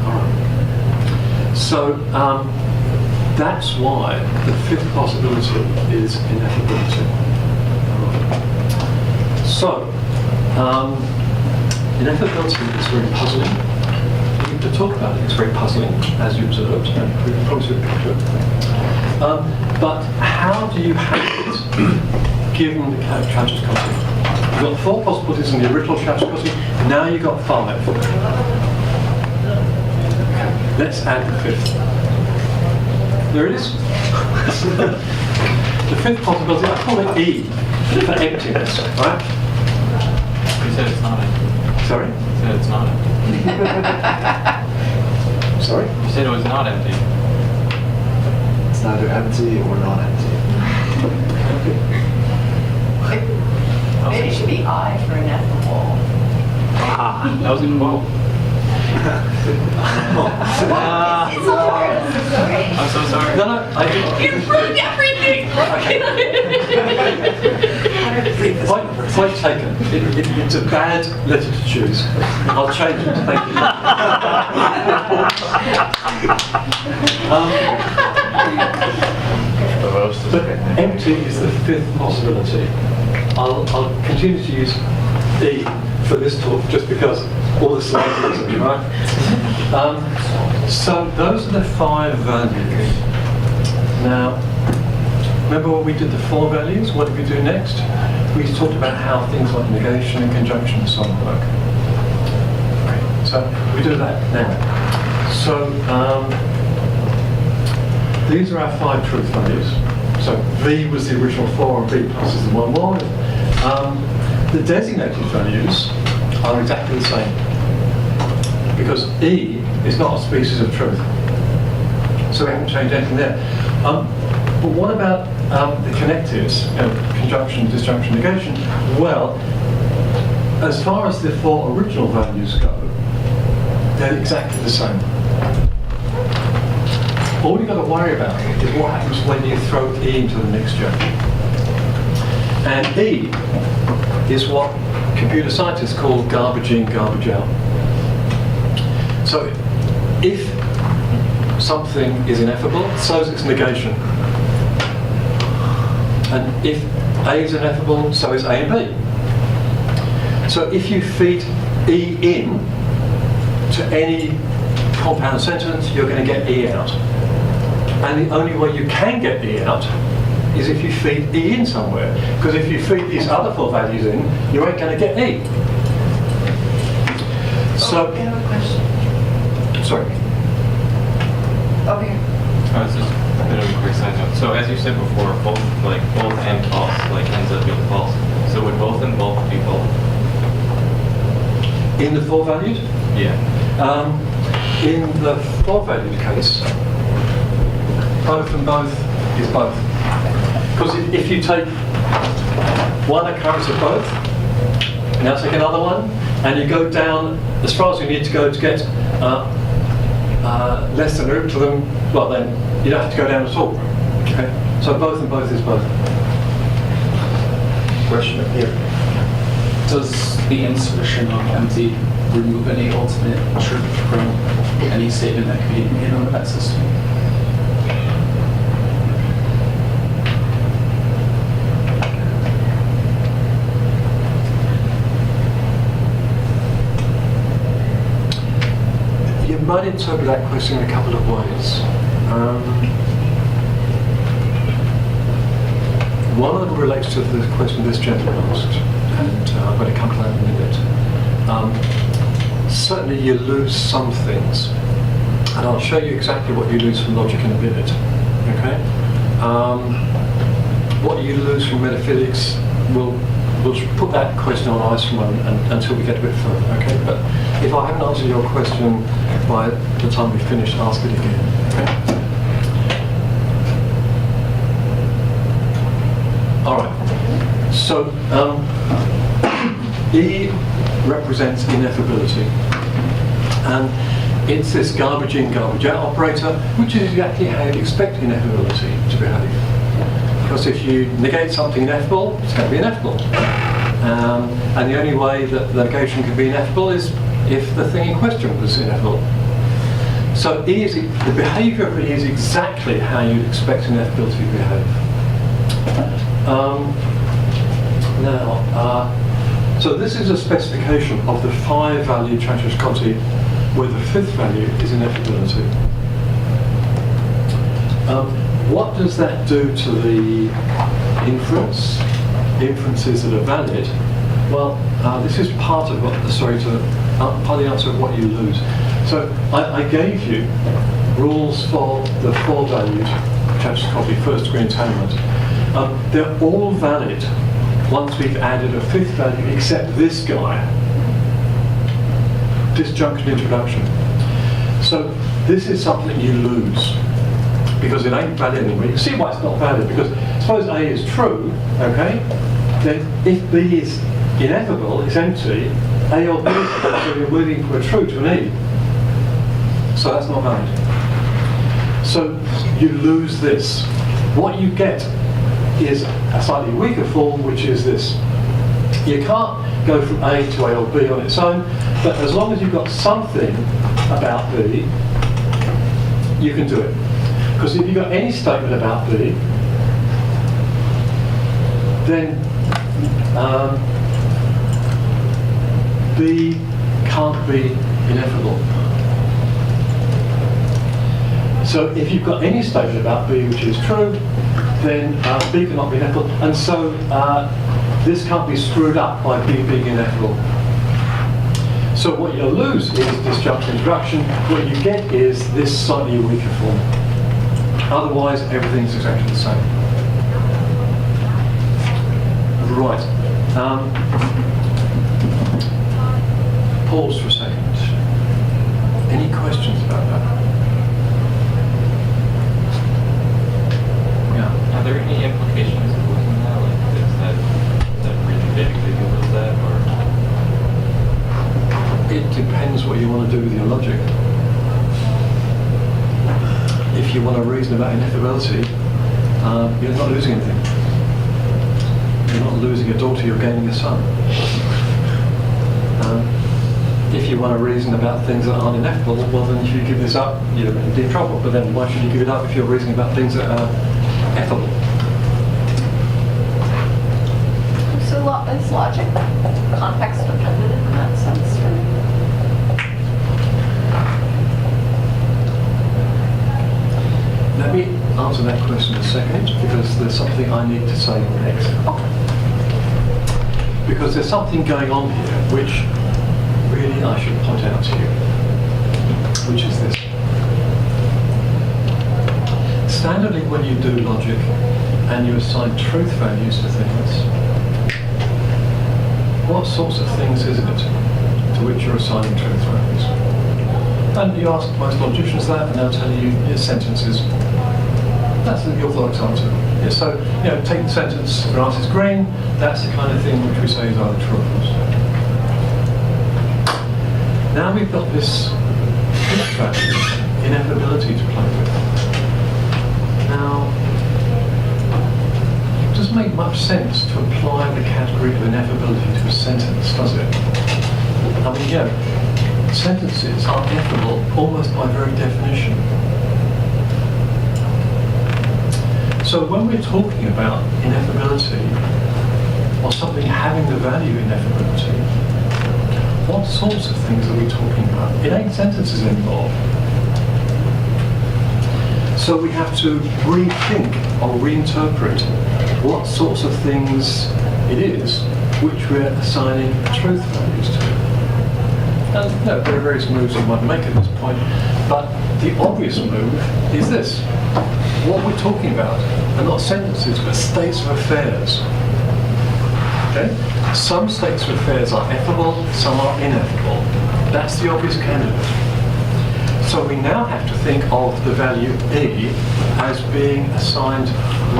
All right. So, that's why the fifth possibility is ineffability. So, ineffability is very puzzling. To talk about it, it's very puzzling, as you observed, and we can probably see a picture. But how do you have it given the Tragic concept? You've got four possibilities in the original Tragic concept, now you've got five. Let's add the fifth. There it is. The fifth possibility, I call it E, for emptiness, right? You said it's not empty. Sorry? You said it's not empty. Sorry? You said it was not empty. It's neither empty or non-empty. Maybe it should be I for ineffable. That was a quote. It's a part of the story. I'm so sorry. No, I didn't. You ruined everything! Point taken. It's a bad letter to choose. I'll change it. Thank you. But empty is the fifth possibility. I'll continue to use E for this talk just because all the slides are right. So those are the five values. Now, remember when we did the four values? What did we do next? We talked about how things like negation and conjunction and so on work. Okay, so we do that now. So these are our 5 truth values. So V was the original 4 and V plus is the 1 more. The designated values are exactly the same because E is not a species of truth. So we haven't changed anything there. But what about the connectives, conjunction, disjunction, negation? Well, as far as the 4 original values go, they're exactly the same. All you've got to worry about is what happens when you throw E into the mixture. And E is what computer scientists call garbage in, garbage out. So if something is ineffable, so is its negation. And if A is ineffable, so is A and B. So if you feed E in to any compound sentence, you're going to get E out. And the only way you can get E out is if you feed E in somewhere. Because if you feed these other 4 values in, you ain't going to get E. So, I have a question. sorry. Over here. Oh, it's just a bit of a quick side note. So as you said before, both and false ends up being false. So would both and both be false? In the 4 valued? Yeah. In the 4 valued case, both and both is both. Because if you take one occurrence of both, now take another one, and you go down as far as you need to go to get less than root to them, well then you don't have to go down at all. Okay? So both and both is both. Question here. Does the insertion of empty remove any ultimate truth from any statement that could be made under that system? You might interpret that question in a couple of ways. One of them relates to the question this gentleman asked, and I'm going to come to that in a minute. Certainly you lose some things, and I'll show you exactly what you lose from logic in a minute. Okay? What you lose from metaphysics, we'll put that question on ice for a moment until we get a bit further. Okay? But if I haven't answered your question by the time we finish, ask it again. Okay? All right. So E represents ineffability, and it's this garbage in, garbage out operator, which is exactly how you'd expect ineffability to behave. Because if you negate something ineffable, it's going to be ineffable. And the only way that the negation can be ineffable is if the thing in question was ineffable. So E is, the behaviour of E is exactly how you'd expect ineffability to behave. So this is a specification of the 5-value Trans-Conti, where the 5th value is ineffability. What does that do to the inferences that are valid? Well, this is part of what, part of the answer of what you lose. So I gave you rules for the 4-valued Trans-Conti, first degree entanglement. They're all valid once we've added a 5th value, except this guy, disjunction introduction. So this is something you lose because it ain't valid anymore. You can see why it's not valid, because suppose A is true, okay? Then if B is ineffable, it's empty, A or B is so you're moving from a true to an E. So that's not valid. So you lose this. What you get is a slightly weaker form, which is this. You can't go from A to A or B on its own, but as long as you've got something about B, you can do it. Because if you've got any statement about B, then B can't be ineffable. So if you've got any statement about B which is true, then B cannot be ineffable, and so this can't be screwed up by B being ineffable. So what you'll lose is disjunct introduction. What you get is this slightly weaker form. Otherwise, everything's exactly the same. Right. Pause for a second. Any questions about that? Yeah. Are there any implications of losing that? Like, is that really big that you lose that, or? It depends what you want to do with your logic. If you want to reason about ineffability, you're not losing anything. You're not losing a daughter, you're gaining a son. If you want to reason about things that aren't ineffable, well then if you give this up, you're in deep trouble. But then why should you give it up if you're reasoning about things that are effable? So is logic context dependent in that sense? Let me answer that question in a second, because there's something I need to say next. Because there's something going on here which really I should point out to you, which is this. Standardly, when you do logic and you assign truth values to things, what sorts of things is it to which you're assigning truth values? And you ask most logicians that, and they'll tell you it's sentences. That's the orthodox answer. Yeah, so, take the sentence, the grass is green, that's the kind of thing which we say is either true or false. Now we've got this truth value, ineffability to play with. Now, it doesn't make much sense to apply the category of ineffability to a sentence, does it? I mean, sentences are ineffable almost by very definition. So when we're talking about ineffability, or something having the value ineffability, what sorts of things are we talking about? It ain't sentences anymore. So we have to rethink or reinterpret what sorts of things it is which we're assigning truth values to. And there are various moves you might make at this point, but the obvious move is this. What we're talking about are not sentences, but states of affairs. Okay? Some states of affairs are effable, some are ineffable. That's the obvious candidate. So we now have to think of the value E as being assigned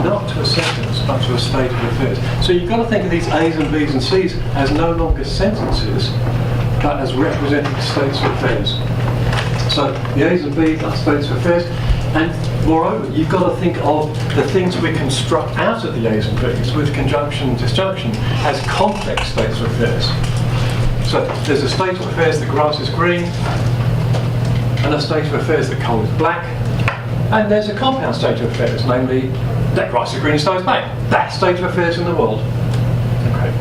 not to a sentence, but to a state of affairs. So you've got to think of these A's and B's and C's as no longer sentences, but as representing states of affairs. So the A's and B's are states of affairs, and moreover, you've got to think of the things we construct out of the A's and B's with conjunction and disjunction as complex states of affairs. So there's a state of affairs the grass is green, and a state of affairs that coal is black, and there's a compound state of affairs, namely that grass is green and snow is black. That state of affairs in the world. Okay.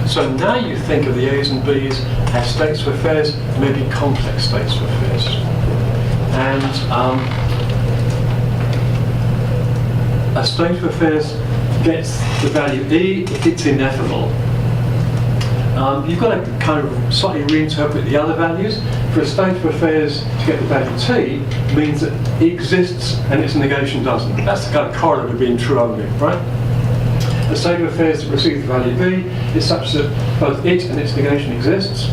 So now you think of the A's and B's as states of affairs, maybe complex states of affairs. And a state of affairs gets the value E if it's ineffable. You've got to kind of slightly reinterpret the other values. For a state of affairs to get the value T means that it exists and its negation doesn't. That's the kind of correlate of being true only, right? A state of affairs that receives the value B is such that both it and its negation exists.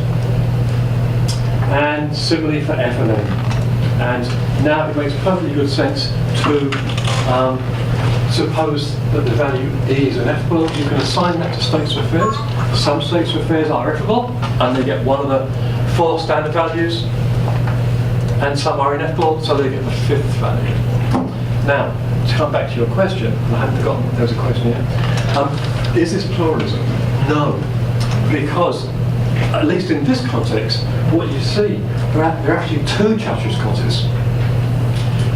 And similarly for F and N. And now it makes perfectly good sense to suppose that the value E is ineffable. You can assign that to states of affairs. Some states of affairs are effable, and they get one of the 4 standard values, and some are ineffable, so they get the 5th value. Now, to come back to your question, and I haven't forgotten there was a question here. Is this pluralism? No, because at least in this context, what you see, there are actually 2 Chatterjee-Scotties.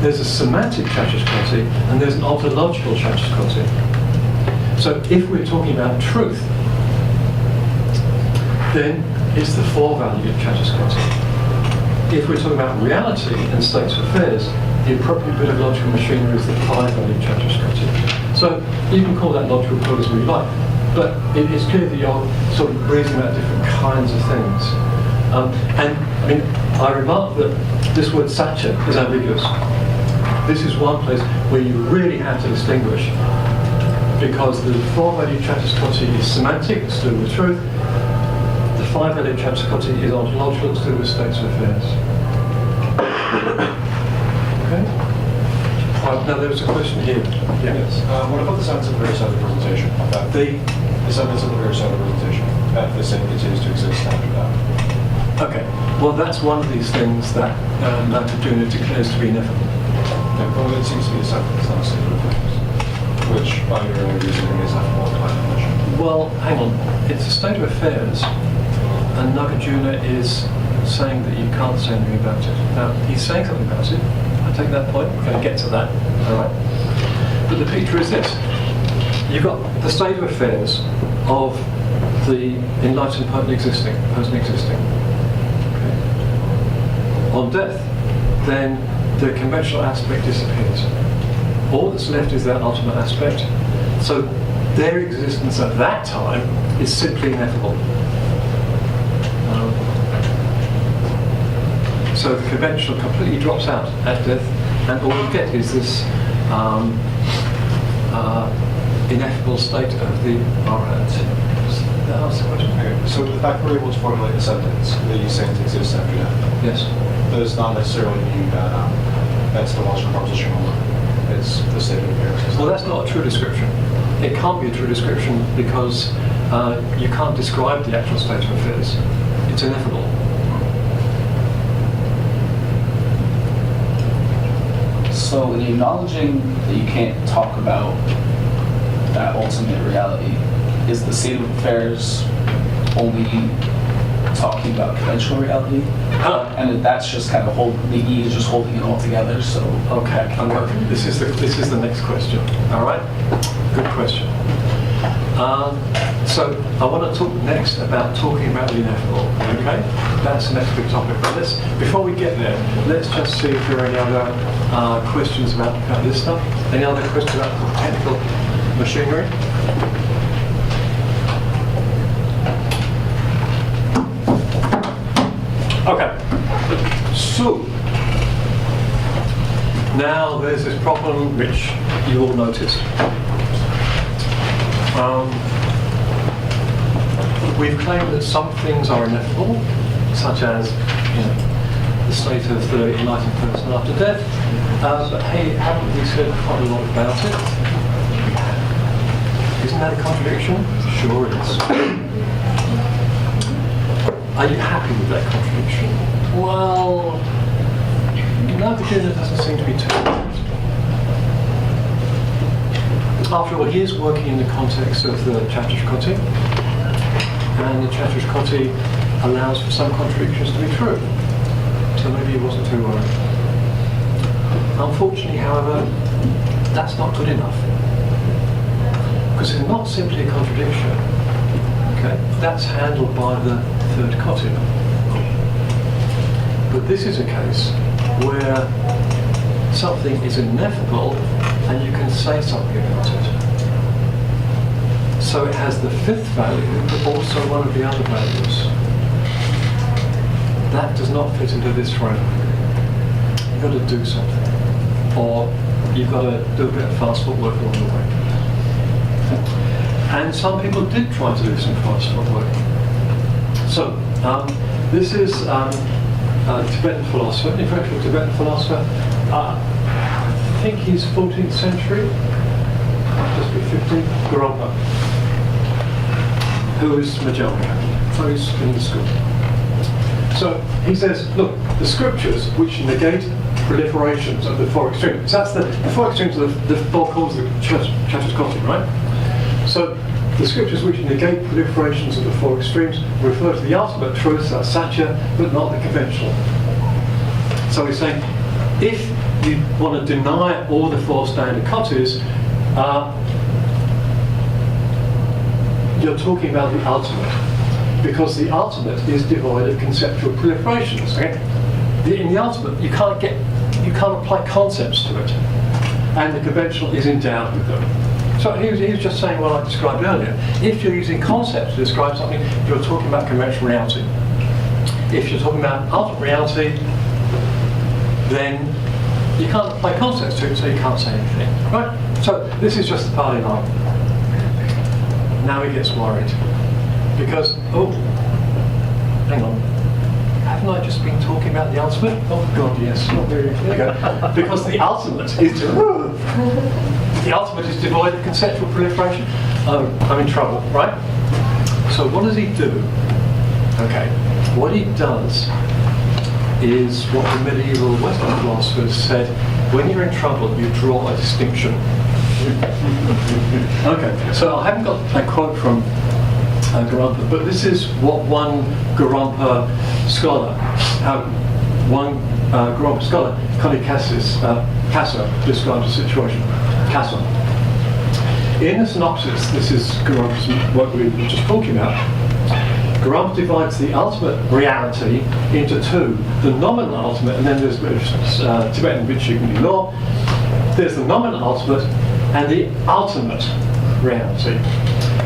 There's a semantic Chatterjee-Scottie and there's an ontological Chatterjee-Scottie. So if we're talking about truth, then it's the 4-valued Chatterjee-Scottie. If we're talking about reality and states of affairs, the appropriate bit of logical machinery is the 5-valued Chatterjee-Scottie. So you can call that logical pluralism if you like, but it is clear that you're sort of reasoning about different kinds of things. And I mean, I remarked that this word satya is ambiguous. This is one place where you really have to distinguish, because the four-value Chattiscotti is semantic, it's to do with truth. The five-value Chattiscotti is ontological, it's to do with states of affairs. Okay? Now there was a question here. Yeah. Yes. What about the sentence at the very side of the presentation? The sentence at the very side of the presentation, that the same continues to exist after that. Okay. Well, that's one of these things that Junior declares to be ineffable. Yeah, well, it seems to be a sentence, not a statement of things, which by your own reasoning is affable by definition. Well, hang on. It's a state of affairs, and Nagarjuna is saying that you can't say anything about it. Now, he's saying something about it. I take that point. We're going to get to that. All right. But the picture is this. You've got the state of affairs of the enlightened person existing. Okay. On death, then the conventional aspect disappears. All that's left is that ultimate aspect. So their existence at that time is simply ineffable. So the conventional completely drops out at death, and all you get is this ineffable state of the arhat. That answers the question. Okay. So the fact we're able to formulate a sentence that you say exists after death Yes. does not necessarily mean that that's the logical proposition only. It's the state of affairs. Well, that's not a true description. It can't be a true description because you can't describe the actual state of affairs. It's ineffable. So in acknowledging that you can't talk about that ultimate reality, is the state of affairs only talking about conventional reality? And that's just kind of the E is just holding it all together, so... Okay. This is the next question. All right? Good question. So I want to talk next about talking about the ineffable. Okay? That's the next big topic. But before we get there, let's just see if there are any other questions about this stuff. Any other questions about technical machinery? Okay. So now there's this problem which you all noticed. We've claimed that some things are ineffable, such as the state of the enlightened person after death. But hey, haven't we said quite a lot about it? We have. Isn't that a contradiction? Sure it is. Are you happy with that contradiction? Well, Nagarjuna doesn't seem to be too pleased. After all, he is working in the context of the Chattiscotti, and the Chattiscotti allows for some contradictions to be true. So maybe he wasn't too worried. Unfortunately, however, that's not good enough. Because it's not simply a contradiction. Okay? That's handled by the third Koti. But this is a case where something is ineffable and you can say something about it. So it has the fifth value, but also one of the other values. That does not fit into this framework. You've got to do something. Or you've got to do a bit of fast footwork along the way. And some people did try to do some fast footwork. So, this is a Tibetan philosopher, influential Tibetan philosopher. I think he's 14th century, just be 15th, Garampa, who is Madhyamaka, so he's in the school. So he says, look, the scriptures which negate proliferations of the four extremes. That's the four extremes of the four calls of the Chattiscotti, right? So the scriptures which negate proliferations of the four extremes refer to the ultimate truth, that's Satya, but not the conventional. So he's saying, if you want to deny all the four standard Kotis, you're talking about the ultimate, because the ultimate is devoid of conceptual proliferations. Okay? In the ultimate, you can't apply concepts to it, and the conventional is endowed with them. So he was just saying what I described earlier. If you're using concepts to describe something, you're talking about conventional reality. if you're talking about ultimate reality, then you can't apply concepts to it, so you can't say anything, right? So this is just the party line. Now he gets worried because, oh, hang on, haven't I just been talking about the ultimate? Oh God, yes. There you go. Because the ultimate is devoid of conceptual proliferation. Oh, I'm in trouble, right? So what does he do? Okay, what he does is what the medieval Western philosophers said: when you're in trouble, you draw a distinction. Okay, so I haven't got a quote from Garumpa, but this is what one Garumpa scholar, Connie Casser, described the situation. Casser. In the synopsis, this is Garumpa's what we were just talking about. Garumpa divides the ultimate reality into two: the nominal ultimate, and then there's Tibetan Vichikuni law. There's the nominal ultimate and the ultimate reality.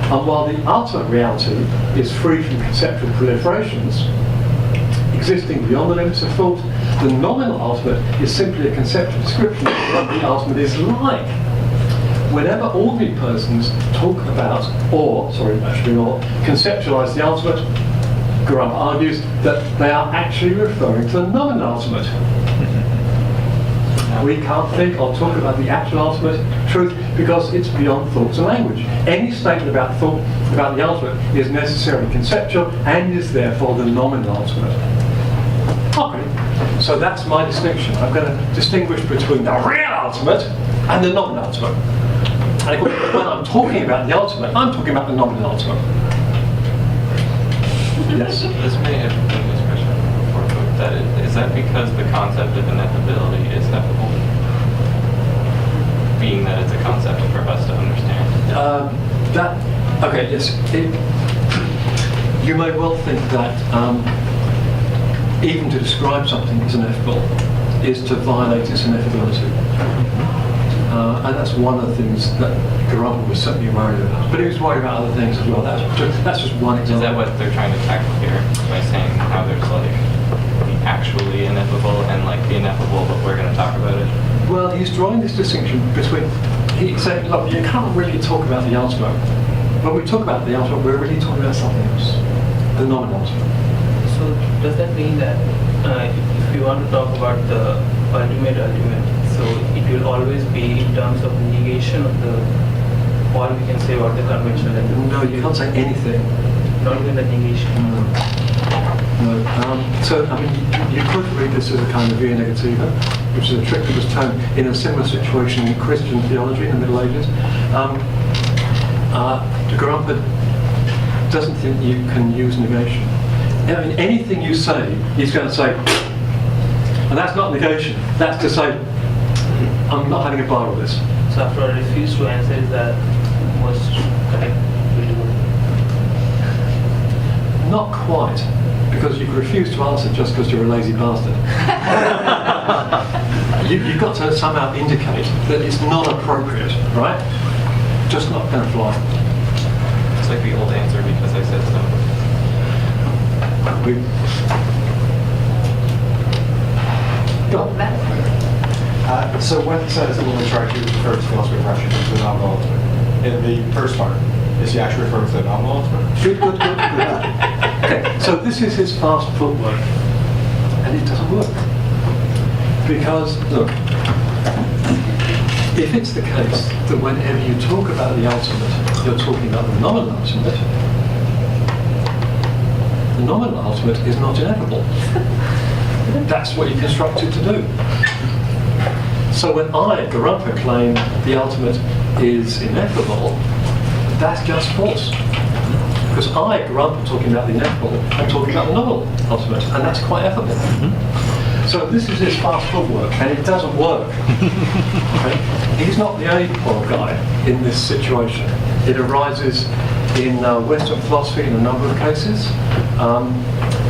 And while the ultimate reality is free from conceptual proliferations, existing beyond the limits of thought, the nominal ultimate is simply a conceptual description of what the ultimate is like. Whenever ordinary persons talk about, conceptualize the ultimate, Garumpa argues that they are actually referring to the nominal ultimate. We can't think or talk about the actual ultimate truth because it's beyond thoughts and language. Any statement about thought, about the ultimate, is necessarily conceptual and is therefore the nominal ultimate. Okay, so that's my distinction. I'm going to distinguish between the real ultimate and the nominal ultimate. And when I'm talking about the ultimate, I'm talking about the nominal ultimate. Yes? This may have been this question before, but is that because the concept of ineffability is ineffable? Being that it's a concept for us to understand? Okay, yes. You may well think that even to describe something as ineffable is to violate its ineffability. And that's one of the things that Garumpa was certainly worried about. But he was worried about other things as well. That's just one example. Is that what they're trying to tackle here by saying how there's like the actually ineffable and like the ineffable, but we're going to talk about it? Well, he's drawing this distinction between, he's saying, look, you can't really talk about the ultimate. When we talk about the ultimate, we're really talking about something else, the nominal ultimate. So does that mean that if you want to talk about the ultimate, so it will always be in terms of negation of the, or we can say about the conventional element? No, you can't say anything. Not even the negation? No. So, I mean, you could read this as a kind of via negativa, which is a trick that was turned in a similar situation in Christian theology in the Middle Ages. Garumpa doesn't think you can use negation. I mean, anything you say, he's going to say, and that's not negation. That's to say, I'm not having a bar with this. So after I refuse to answer, is that most correct? Not quite, because you can refuse to answer just because you're a lazy bastard. You've got to somehow indicate that it's not appropriate, right? Just not going to fly. It's like the old answer because I said so. So when it says that when we try to refer to philosophy of Russia to the nominal ultimate, in the first part, is he actually referring to the nominal ultimate? Good. Okay, so this is his fast footwork, and it doesn't work. Because, look, if it's the case that whenever you talk about the ultimate, you're talking about the nominal ultimate, the nominal ultimate is not ineffable. That's what you construct it to do. So when I, Garumpa, claim the ultimate is ineffable, that's just false. Because I, Garumpa, talking about the ineffable, I'm talking about the nominal ultimate, and that's quite effable. So this is his fast footwork, and it doesn't work. Okay? He's not the only poor guy in this situation. It arises in Western philosophy in a number of cases.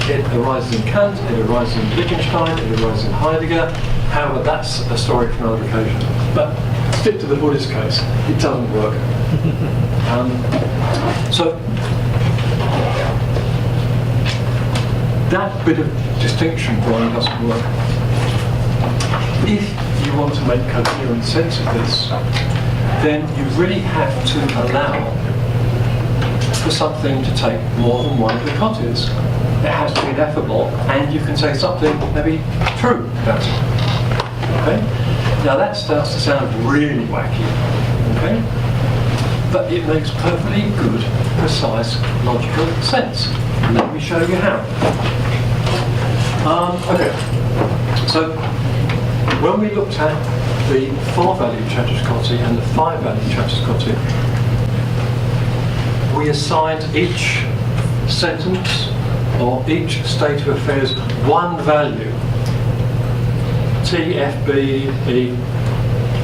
It arises in Kant, it arises in Wittgenstein, it arises in Heidegger. However, that's a story for another occasion. But stick to the Buddhist case, it doesn't work. So that bit of distinction drawing doesn't work. If you want to make coherent sense of this, then you really have to allow for something to take more than one of the continuities. It has to be ineffable, and you can say something maybe true about it. Okay? Now that starts to sound really wacky. Okay? But it makes perfectly good, precise, logical sense. Let me show you how. Okay. So when we looked at the 4-value Chattox-Coty and the 5-value Chattox-Coty, we assigned each sentence or each state of affairs one value. T, F, B, E.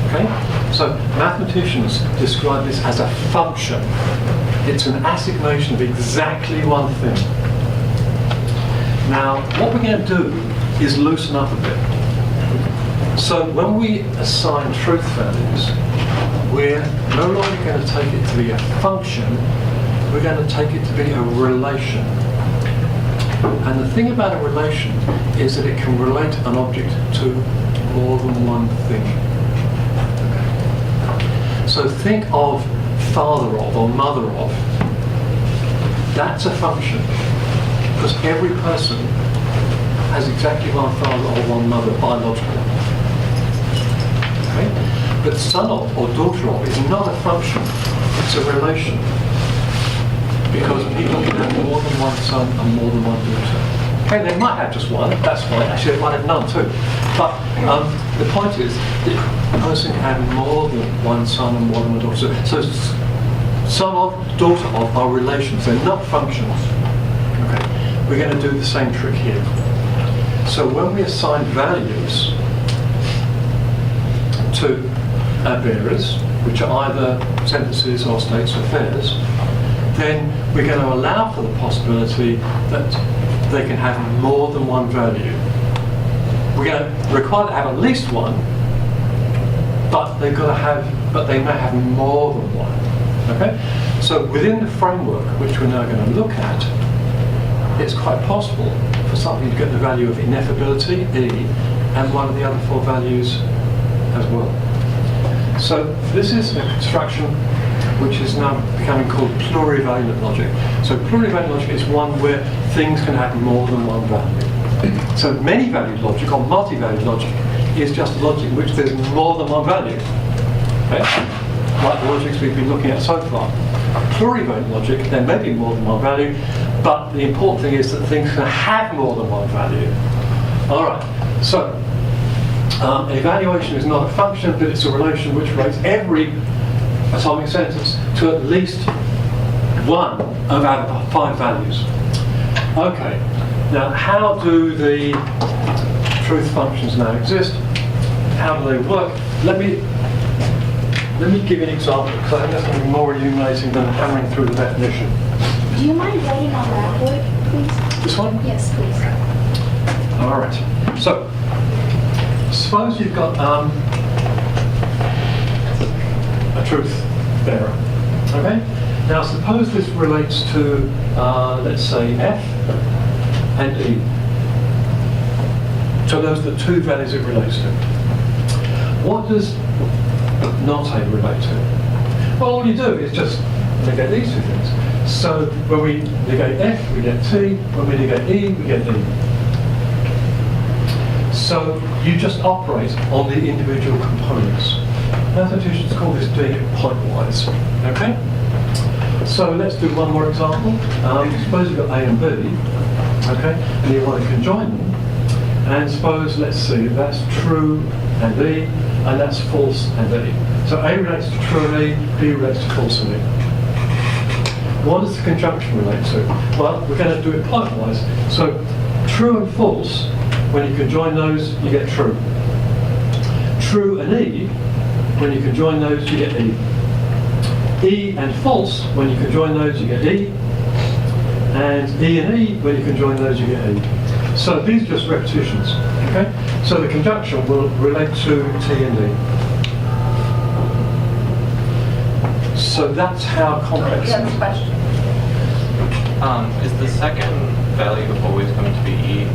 Okay? So mathematicians describe this as a function. It's an assignation of exactly one thing. Now, what we're going to do is loosen up a bit. So when we assign truth values, we're no longer going to take it to be a function, we're going to take it to be a relation. And the thing about a relation is that it can relate an object to more than one thing. Okay. So think of father of or mother of. That's a function, because every person has exactly one father or one mother biologically. Okay? But son of or daughter of is not a function, it's a relation. Because people can have more than one son and more than one daughter. Okay, they might have just one, that's fine. Actually, they might have none too. But the point is that a person can have more than one son and more than one daughter. So son of, daughter of are relations, they're not functions. Okay, we're going to do the same trick here. So when we assign values to our bearers, which are either sentences or states of affairs, then we're going to allow for the possibility that they can have more than one value. We're going to require to have at least one, but they may have more than one. Okay? So within the framework, which we're now going to look at, it's quite possible for something to get the value of ineffability, E, and one of the other 4 values as well. So this is a construction which is now becoming called plurivalent logic. So plurivalent logic is one where things can have more than one value. So many-valued logic or multi-valued logic is just logic in which there's more than one value. Okay? Like the logics we've been looking at so far. Plurivalent logic, there may be more than one value, but the important thing is that things can have more than one value. All right, so evaluation is not a function, but it's a relation which relates every atomic sentence to at least one of our 5 values. Okay, now how do the truth functions now exist? How do they work? Let me give you an example, because I think that's going to be more illuminating than hammering through the definition. Do you mind writing on blackboard, please? This one? Yes, please. All right. So, suppose you've got a truth bearer. Okay? Now, suppose this relates to, let's say, F and E. So those are the 2 values it relates to. What does not A relate to? Well, all you do is just negate these 2 things. So when we negate F, we get T. When we negate E, we get E. So you just operate on the individual components. Mathematicians call this doing it pointwise. Okay? So let's do one more example. Suppose you've got A and B, okay, and you want to conjoin them. And suppose, let's see, that's true and E, and that's false and E. So A relates to true and E, B relates to false and E. What does the conjunction relate to? Well, we're going to do it pointwise. So true and false, when you conjoin those, you get true. True and E, when you conjoin those, you get E. E and false, when you conjoin those, you get E. And E and E, when you conjoin those, you get E. So these are just repetitions. Okay? So the conjunction will relate to T and E. So that's how complex You have a question? Is the second value always going to be E?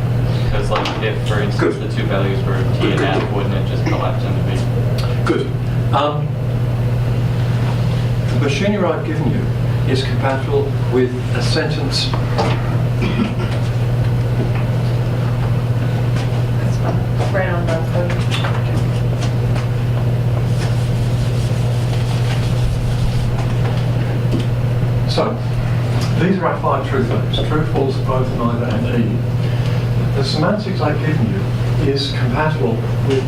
Because like if, for instance, Good. the two values were T and F, wouldn't it just collapse into B? Good. The machinery I've given you is compatible with a sentence. Right on the podium. So, these are our 5 truth values: true, false, both, neither, and E. The semantics I've given you is compatible with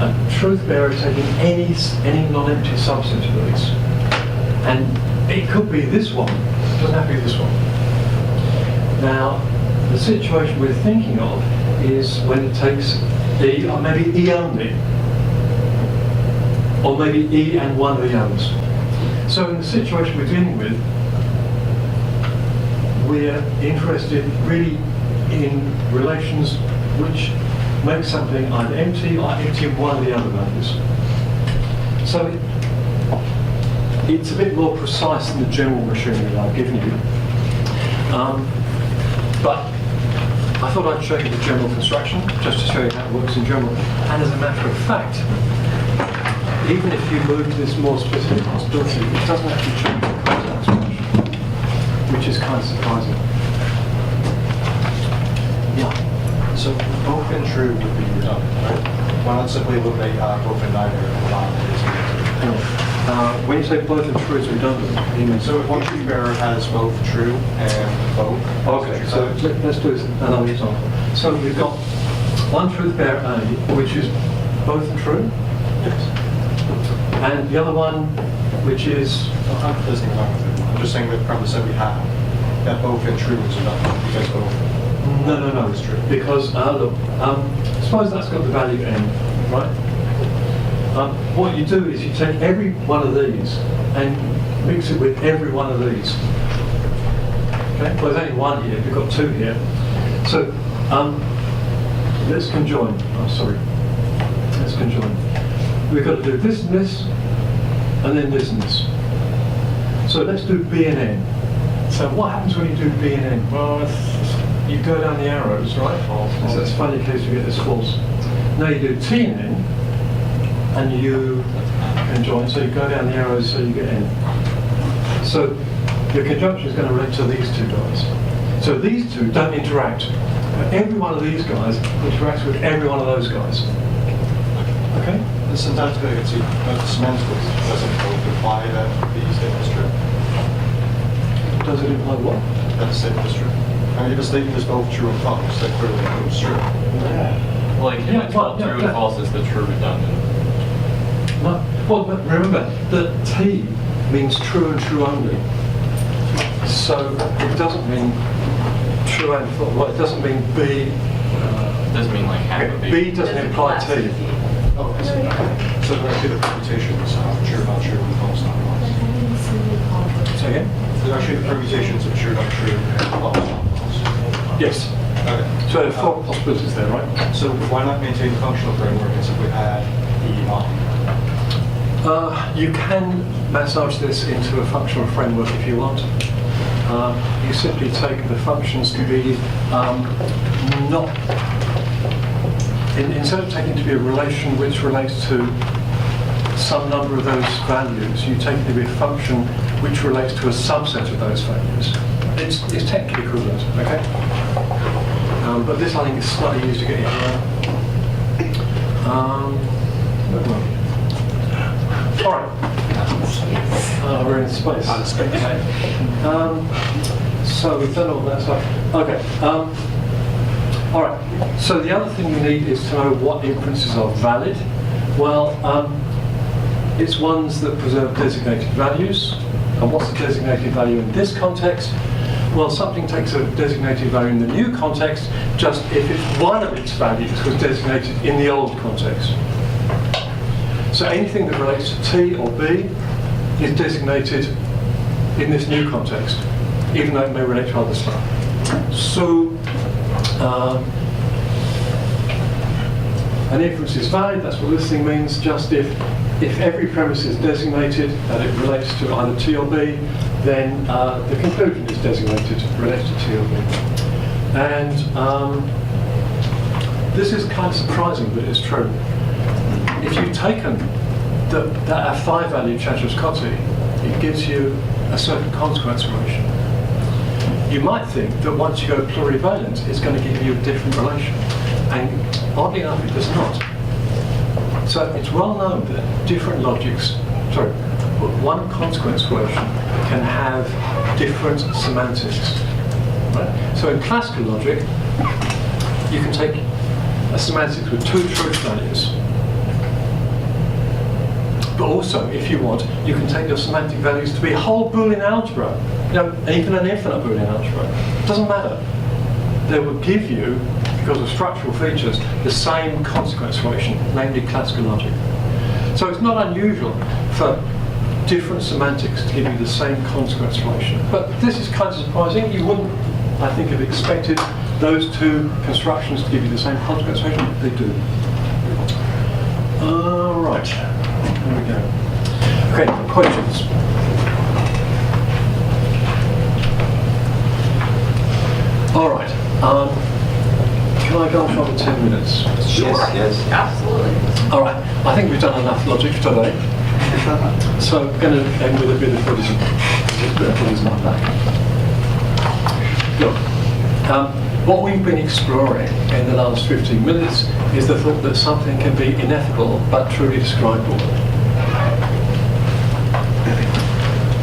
a truth bearer taking any non-empty subset of these. And it could be this one, it doesn't have to be this one. Now, the situation we're thinking of is when it takes E, or maybe E only, or maybe E and one of the others. So in the situation we're dealing with, we're interested really in relations which make something either empty or empty of one of the other values. So it's a bit more precise than the general machinery that I've given you. But I thought I'd show you the general construction, just to show you how it works in general. And as a matter of fact, even if you move to this more specific possibility, it doesn't actually change the context much, which is kind of surprising. Yeah. So both and true would be redundant, right? Why not simply eliminate both and neither and allow it Hang on. When you say both and true, it's redundant. You mean So if one truth bearer has both true and both. Okay, so let's do another example. So we've got one truth bearer A, which is both and true, Yes. and the other one, which is I'm not listening along with it. I'm just saying the premise that we have, that both and true is redundant because both. no, It's true. because look, suppose that's got the value n, right? What you do is you take every one of these and mix it with every one of these. Okay? Well, there's only one here. We've got 2 here. So let's conjoin. Oh, sorry. Let's conjoin. We've got to do this and this, and then this and this. So let's do B and N. So what happens when you do B and N? Well, you go down the arrows, right? False. So that's funny case you get this false. Now you do T and N, and you conjoin. So you go down the arrows, so you get N. So your conjunction is going to relate to these 2 guys. So these 2 don't interact. But every one of these guys interacts with every one of those guys. Okay? The syntactically, it's semantically doesn't both imply that the statement is true. Does it imply what? That the statement is true. I mean, if a statement is both true and false, that clearly proves true. Like, if Yeah, it's well, true yeah, and yeah. false, is the true redundant? No. Well, but remember that T means true and true only. So it doesn't mean true and false. Well, it doesn't mean B. It doesn't mean like half of B doesn't imply T. Oh, I see. So there are the permutations of true, not true, and false, not false. Say again? There are actually the permutations of true, not true, and false, not false. Yes. Okay. So there are 4 possibilities there, right? So why not maintain the functional framework and simply add the on? You can massage this into a functional framework if you want. You simply take the functions to be not... Instead of taking it to be a relation which relates to some number of those values, you take it to be a function which relates to a subset of those values. It's technically equivalent, okay? But this, I think, is slightly easier to get your head around. All right. We're in space. So we've done all that stuff. Okay. All right. So the other thing we need is to know what inferences are valid. Well, it's ones that preserve designated values. And what's the designated value in this context? Well, something takes a designated value in the new context just if one of its values was designated in the old context. So anything that relates to T or B is designated in this new context, even though it may relate to other stuff. So an inference is valid, that's what this thing means, just if every premise is designated that it relates to either T or B, then the conclusion is designated related to T or B. And this is kind of surprising, but it's true. If you've taken that 5-value Chattox-Coty, it gives you a certain consequence relation. You might think that once you go plurivalent, it's going to give you a different relation. And oddly enough, it does not. So it's well known that different logics, one consequence relation can have different semantics. Right? So in classical logic, you can take a semantics with 2 truth values. But also, if you want, you can take your semantic values to be a whole Boolean algebra, even an infinite Boolean algebra. It doesn't matter. They will give you, because of structural features, the same consequence relation, namely classical logic. So it's not unusual for different semantics to give you the same consequence relation. But this is kind of surprising. You wouldn't, I think, have expected those 2 constructions to give you the same consequence relation. They do. Right. Here we go. Okay, questions? All right. Can I go on for another 10 minutes? Sure. Yes. Absolutely. All right. I think we've done enough logic today. So I'm going to end with a bit of Buddhism. Just a bit of Buddhism on that. Look, what we've been exploring in the last 15 minutes is the thought that something can be ineffable but truly describable.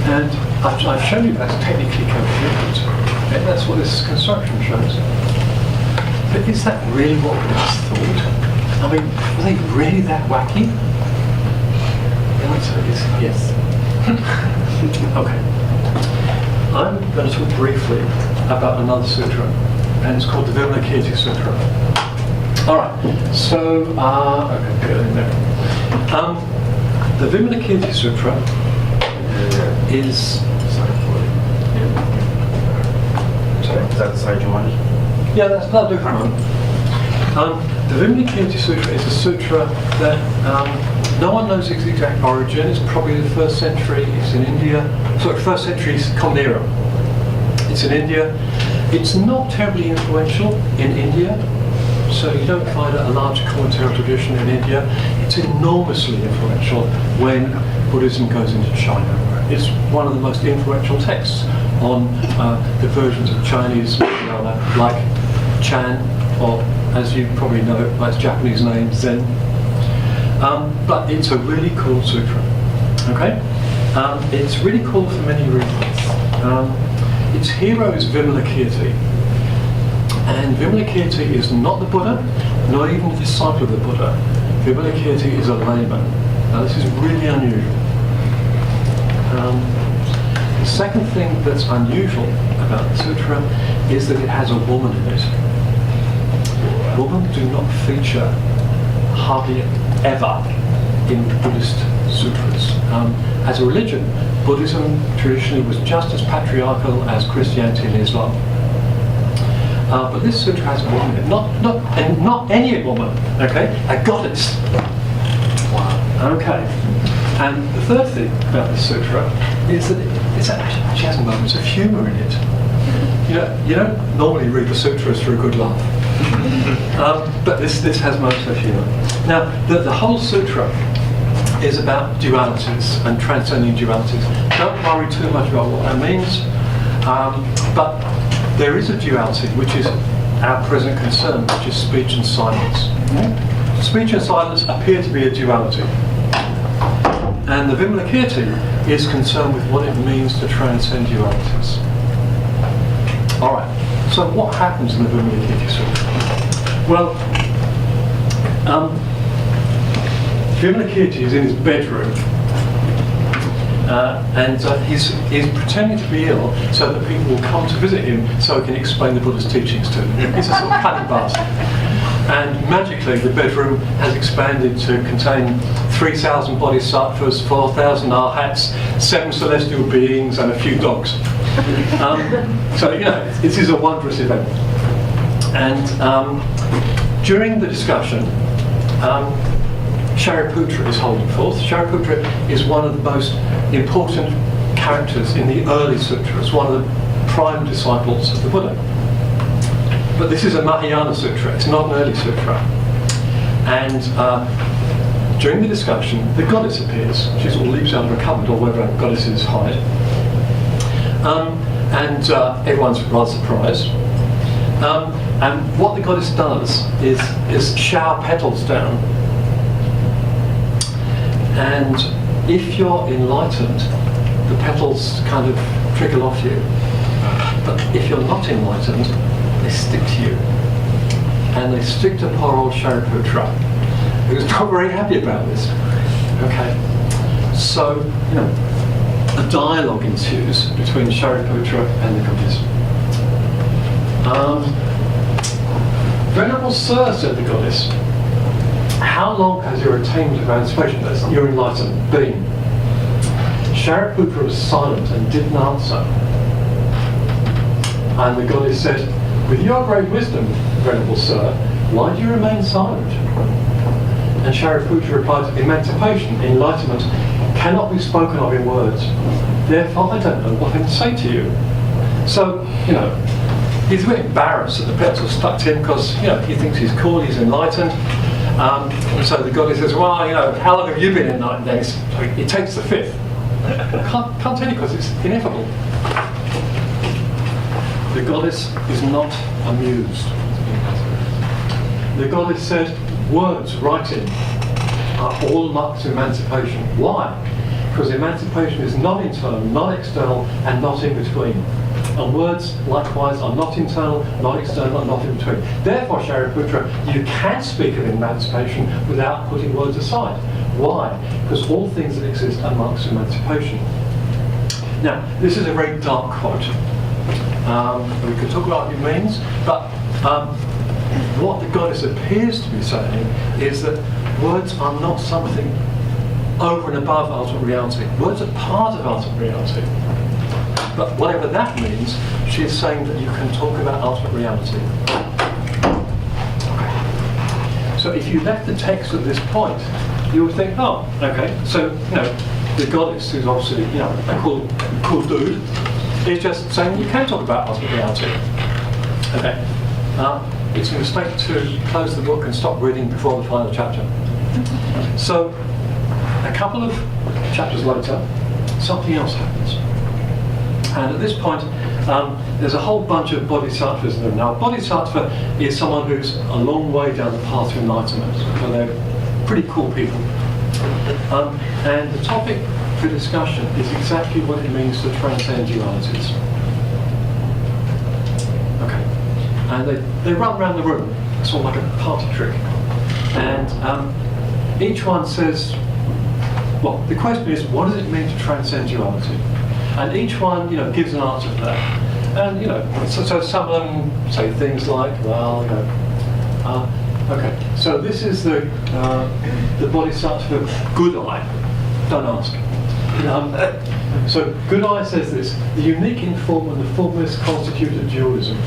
And I've shown you that's technically coherent. Okay, that's what this construction shows. But is that really what we just thought? I mean, were they really that wacky? The answer is yes. Okay. I'm going to talk briefly about another sutra, and it's called the Vimalakirti Sutra. All right. So, okay, get in there. The Vimalakirti Sutra is. Sorry. Is that the side you wanted? Yeah, that'll do for a moment. The Vimalakirti Sutra is a sutra that no one knows its exact origin. It's probably the 1st century. It's in India. Sorry, 1st century Common Era. It's in India. It's not terribly influential in India, so you don't find a large commentary tradition in India. It's enormously influential when Buddhism goes into China. It's one of the most influential texts on the versions of Chinese Mahayana, like Chan, or as you probably know by its Japanese name, Zen. But it's a really cool sutra. Okay? It's really cool for many reasons. Its hero is Vimalakirti. And Vimalakirti is not the Buddha, not even the disciple of the Buddha. Vimalakirti is a layman. Now this is really unusual. The second thing that's unusual about the sutra is that it has a woman in it. Women do not feature hardly ever in Buddhist sutras. As a religion, Buddhism traditionally was just as patriarchal as Christianity and Islam. But this sutra has a woman in it. Not any woman, okay? A goddess. Wow. Okay. And the third thing about this sutra is that she has moments of humour in it. You don't normally read the sutras for a good laugh. But this has moments of humour. Now, the whole sutra is about dualities and transcending dualities. Don't worry too much about what that means. But there is a duality which is our present concern, which is speech and silence. Speech and silence appear to be a duality. And the Vimalakirti is concerned with what it means to transcend dualities. Alright, so what happens in the Vimalakirti Sutra? Well, Vimalakirti is in his bedroom and he's pretending to be ill so that people will come to visit him so he can explain the Buddha's teachings to them. He's a sort of cunning bastard. And magically the bedroom has expanded to contain 3,000 bodhisattvas, 4,000 arhats, 7 celestial beings and a few dogs. So, this is a wondrous event. And during the discussion, Shariputra is holding forth. Shariputra is one of the most important characters in the early sutras, one of the prime disciples of the Buddha. But this is a Mahayana sutra, it's not an early sutra. And during the discussion, the goddess appears. She sort of leaps out of a cupboard or wherever goddesses hide. And everyone's rather surprised. And what the goddess does is shower petals down. And if you're enlightened, the petals kind of trickle off you. But if you're not enlightened, they stick to you. And they stick to poor old Shariputra, who's not very happy about this. Okay. So, a dialogue ensues between Shariputra and the goddess. Venerable Sir, said the goddess, how long has your attainment of emancipation, that's your enlightenment, been? Shariputra was silent and didn't answer. And the goddess said, with your great wisdom, Venerable Sir, why do you remain silent? And Shariputra replied, emancipation, enlightenment, cannot be spoken of in words. Therefore, I don't know what I can say to you. So, he's a bit embarrassed that the petals are stuck to him because, he thinks he's cool, he's enlightened. So the goddess says, well, how long have you been enlightened then? It takes the fifth. Can't tell you because it's ineffable. The goddess is not amused. The goddess said, words, writing, are all marks of emancipation. Why? Because emancipation is not internal, not external, and not in between. And words, likewise, are not internal, not external, and not in between. Therefore, Shariputra, you can speak of emancipation without putting words aside. Why? Because all things that exist are marks of emancipation. Now, this is a very dark quote. We could talk about what it means, but what the goddess appears to be saying is that words are not something over and above ultimate reality. Words are part of ultimate reality. But whatever that means, she is saying that you can talk about ultimate reality. Okay. So if you left the text at this point, you would think, oh, okay, so, the goddess, who's obviously, a cool dude, is just saying you can talk about ultimate reality. Okay. It's a mistake to close the book and stop reading before the final chapter. So, a couple of chapters later, something else happens. And at this point, there's a whole bunch of bodhisattvas in there. Now, a bodhisattva is someone who's a long way down the path to enlightenment. So they're pretty cool people. And the topic for discussion is exactly what it means to transcend dualities. Okay. And they run around the room, sort of like a party trick. And each one says, well, the question is, what does it mean to transcend duality? And each one, gives an answer to that. And, so some of them say things like, well, okay, so this is the bodhisattva good eye. Don't ask. So good eye says this: the unique in form and the formless constitute a dualism.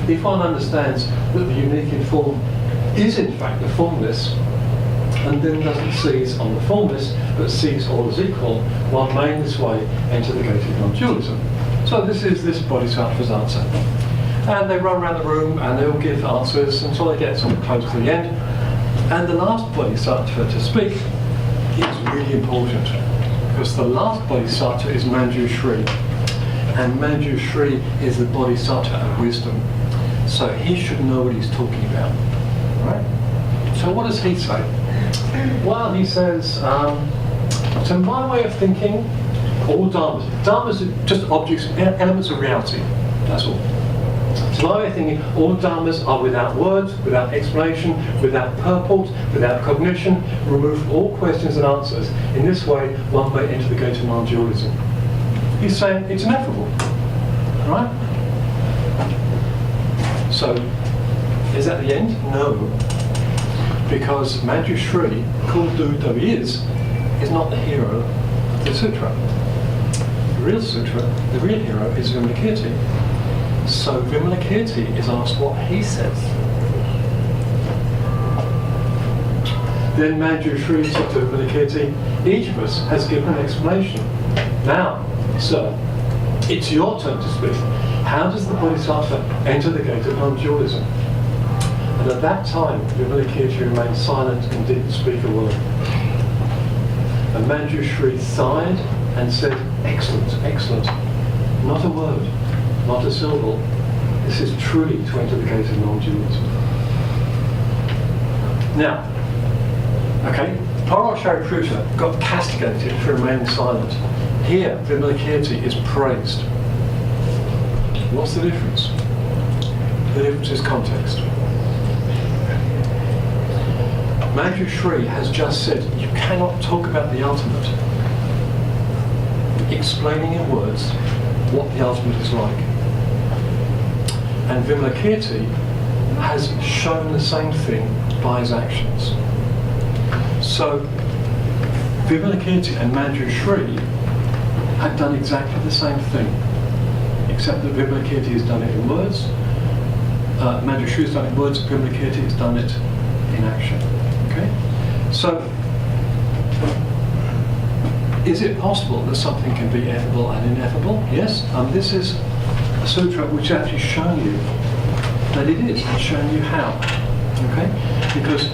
If one understands that the unique in form is in fact the formless, and then doesn't seize on the formless, but sees all as equal, one may in this way enter the gate of non-dualism. So this is this bodhisattva's answer. And they run around the room and they all give answers until they get sort of close to the end. And the last bodhisattva to speak is really important, because the last bodhisattva is Manjushri. And Manjushri is the bodhisattva of wisdom. So he should know what he's talking about. Right? So what does he say? Well, he says, to my way of thinking, all dharmas are just objects, elements of reality. That's all. To my way of thinking, all dharmas are without words, without explanation, without purport, without cognition, remove from all questions and answers. In this way, one may enter the gate of non-dualism. He's saying it's ineffable. Right? So, is that the end? No. Because Manjushri, cool dude though he is not the hero of the sutra. The real sutra, the real hero is Vimalakirti. So Vimalakirti is asked what he says. Then Manjushri said to Vimalakirti, each of us has given an explanation. Now, sir, it's your turn to speak. How does the Bodhisattva enter the gate of non-dualism? And at that time, Vimalakirti remained silent and didn't speak a word. And Manjushri sighed and said, "Excellent, excellent. Not a word, not a syllable. This is truly to enter the gate of non-dualism." Now, okay, Parashariputra got castigated for remaining silent. Here, Vimalakirti is praised. What's the difference? The difference is context. Manjushri has just said, you cannot talk about the ultimate, explaining in words what the ultimate is like. And Vimalakirti has shown the same thing by his actions. So Vimalakirti and Manjushri have done exactly the same thing, except that Vimalakirti has done it in words, Manjushri has done it in words, Vimalakirti has done it in action. Okay? So, is it possible that something can be effable and ineffable? Yes. This is a sutra which actually shown you that it is, and shown you how. Okay? Because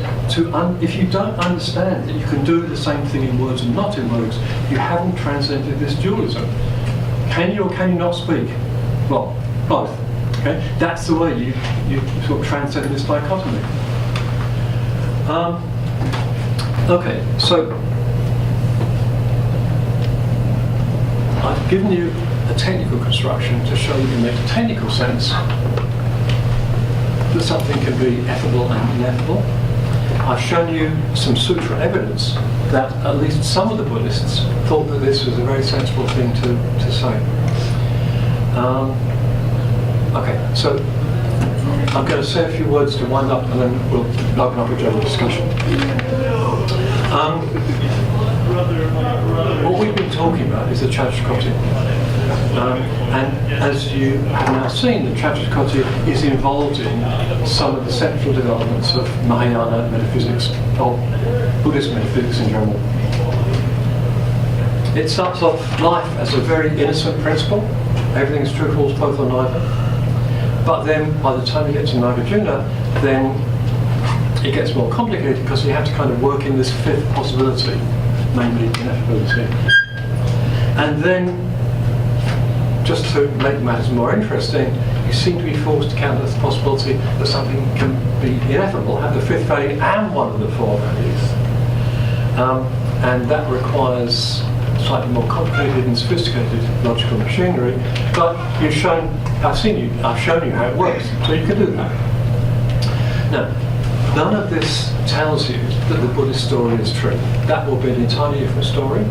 if you don't understand that you can do the same thing in words and not in words, you haven't transcended this dualism. Can you or can you not speak? Well, both. Okay? That's the way you sort of transcend this dichotomy. Okay, so I've given you a technical construction to show you in a technical sense that something can be effable and ineffable. I've shown you some sutra evidence that at least some of the Buddhists thought that this was a very sensible thing to say. Okay, so I'm going to say a few words to wind up and then we'll open up a general discussion. What we've been talking about is the Chattakoti. And as you have now seen, the Chattakoti is involved in some of the central developments of Mahayana metaphysics, or Buddhist metaphysics in general. It starts off life as a very innocent principle. Everything is true, false, both or neither. But then, by the time you get to Nagarjuna, then it gets more complicated because you have to kind of work in this fifth possibility, namely ineffability. And then, just to make matters more interesting, you seem to be forced to counter the possibility that something can be ineffable, have the fifth value and one of the four values. And that requires slightly more complicated and sophisticated logical machinery, but I've shown you how it works, so you can do that. Now, none of this tells you that the Buddhist story is true. That will be an entirely different story.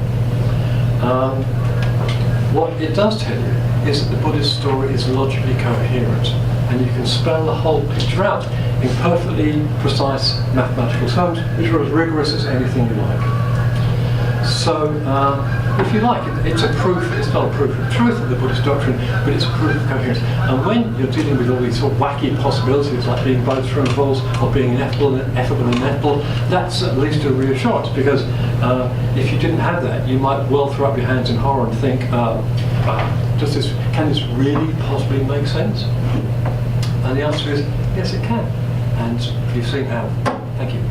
What it does tell you is that the Buddhist story is logically coherent, and you can spell the whole picture out in perfectly precise mathematical terms, which are as rigorous as anything you like. So, if you like, it's a proof, it's not a proof of truth of the Buddhist doctrine, but it's a proof of coherence. And when you're dealing with all these sort of wacky possibilities, like being both true and false, or being effable and ineffable, that's at least a reassurance, because if you didn't have that, you might well throw up your hands in horror and think, can this really possibly make sense? And the answer is, yes, it can. And you've seen how. Thank you.